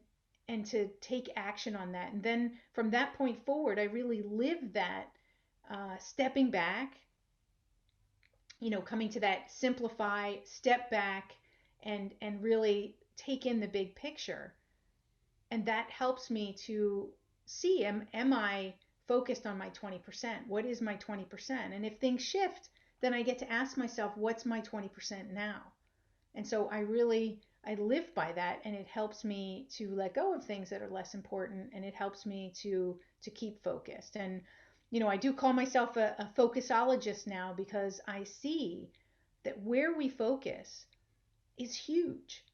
to take action on that. And then from that point forward, I really lived that stepping back, coming to that simplify, step back, and really take in the big picture. And that helps me to see am I focused on my 20%? What is my 20%? And if things shift, then I get to ask myself, what's my 20% now? And so I live by that, and it helps me to let go of things that are less important, and it helps me to keep focused. And I do call myself a focusologist now because I see that where we focus is huge.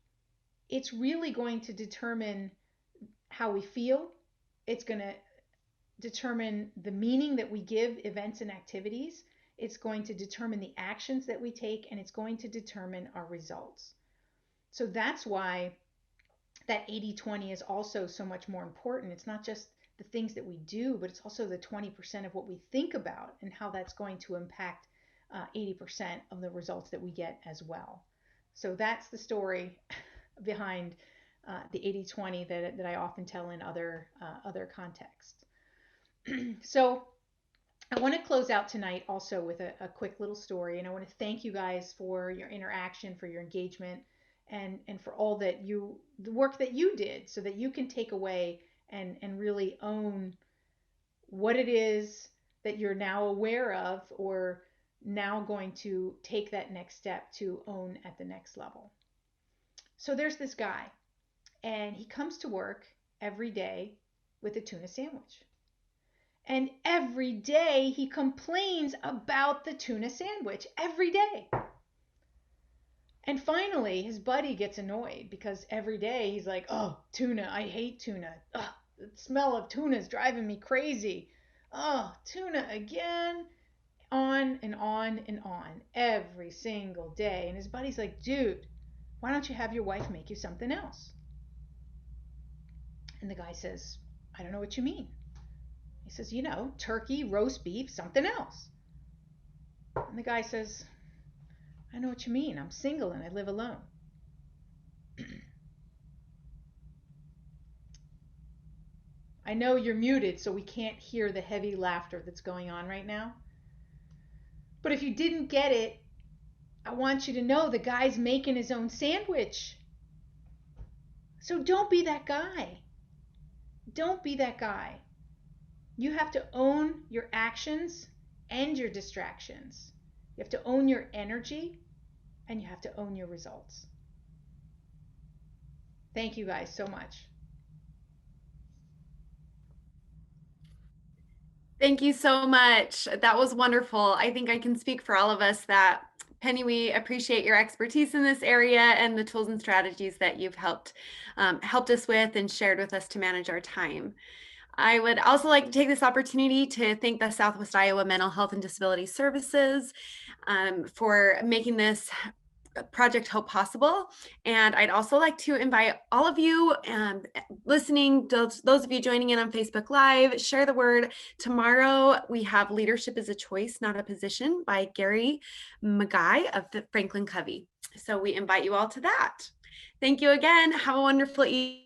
It's really going to determine how we feel. It's going to determine the meaning that we give events and activities. It's going to determine the actions that we take, and it's going to determine our results. So that's why that 80/20 is also so much more important. It's not just the things that we do, but it's also the 20% of what we think about and how that's going to impact 80% of the results that we get as well. So that's the story behind the 80/20 that I often tell in other contexts. So I want to close out tonight also with a quick little story, and I want to thank you guys for your interaction, for your engagement, and for all the work that you did, so that you can take away and really own what it is that you're now aware of, or now going to take that next step to own at the next level. So there's this guy, and he comes to work every day with a tuna sandwich. And every day he complains about the tuna sandwich. Every day. And finally, his buddy gets annoyed because every day he's like, oh, tuna, I hate tuna. Ugh, the smell of tuna is driving me crazy. Oh, tuna again. On and on and on every single day. And his buddy's like, dude, why don't you have your wife make you something else? And the guy says, I don't know what you mean. He says, turkey, roast beef, something else. And the guy says, I know what you mean. I'm single and I live alone. I know you're muted, so we can't hear the heavy laughter that's going on right now. But if you didn't get it, I want you to know the guy's making his own sandwich. So don't be that guy. Don't be that guy. You have to own your actions and your distractions. You have to own your energy and you have to own your results. Thank you guys so much. Thank you so much. That was wonderful. I think I can speak for all of us that, Penny, we appreciate your expertise in this area and the tools and strategies that you've helped us with and shared with us to manage our time. I would also like to take this opportunity to thank the Southwest Iowa Mental Health and Disability Services for making this Project Hope possible. And I'd also like to invite all of you listening, those of you joining in on Facebook Live, share the word. Tomorrow we have Leadership is a Choice, Not a Position by Gary McGuy of the Franklin Covey. So we invite you all to that. Thank you again. Have a wonderful evening.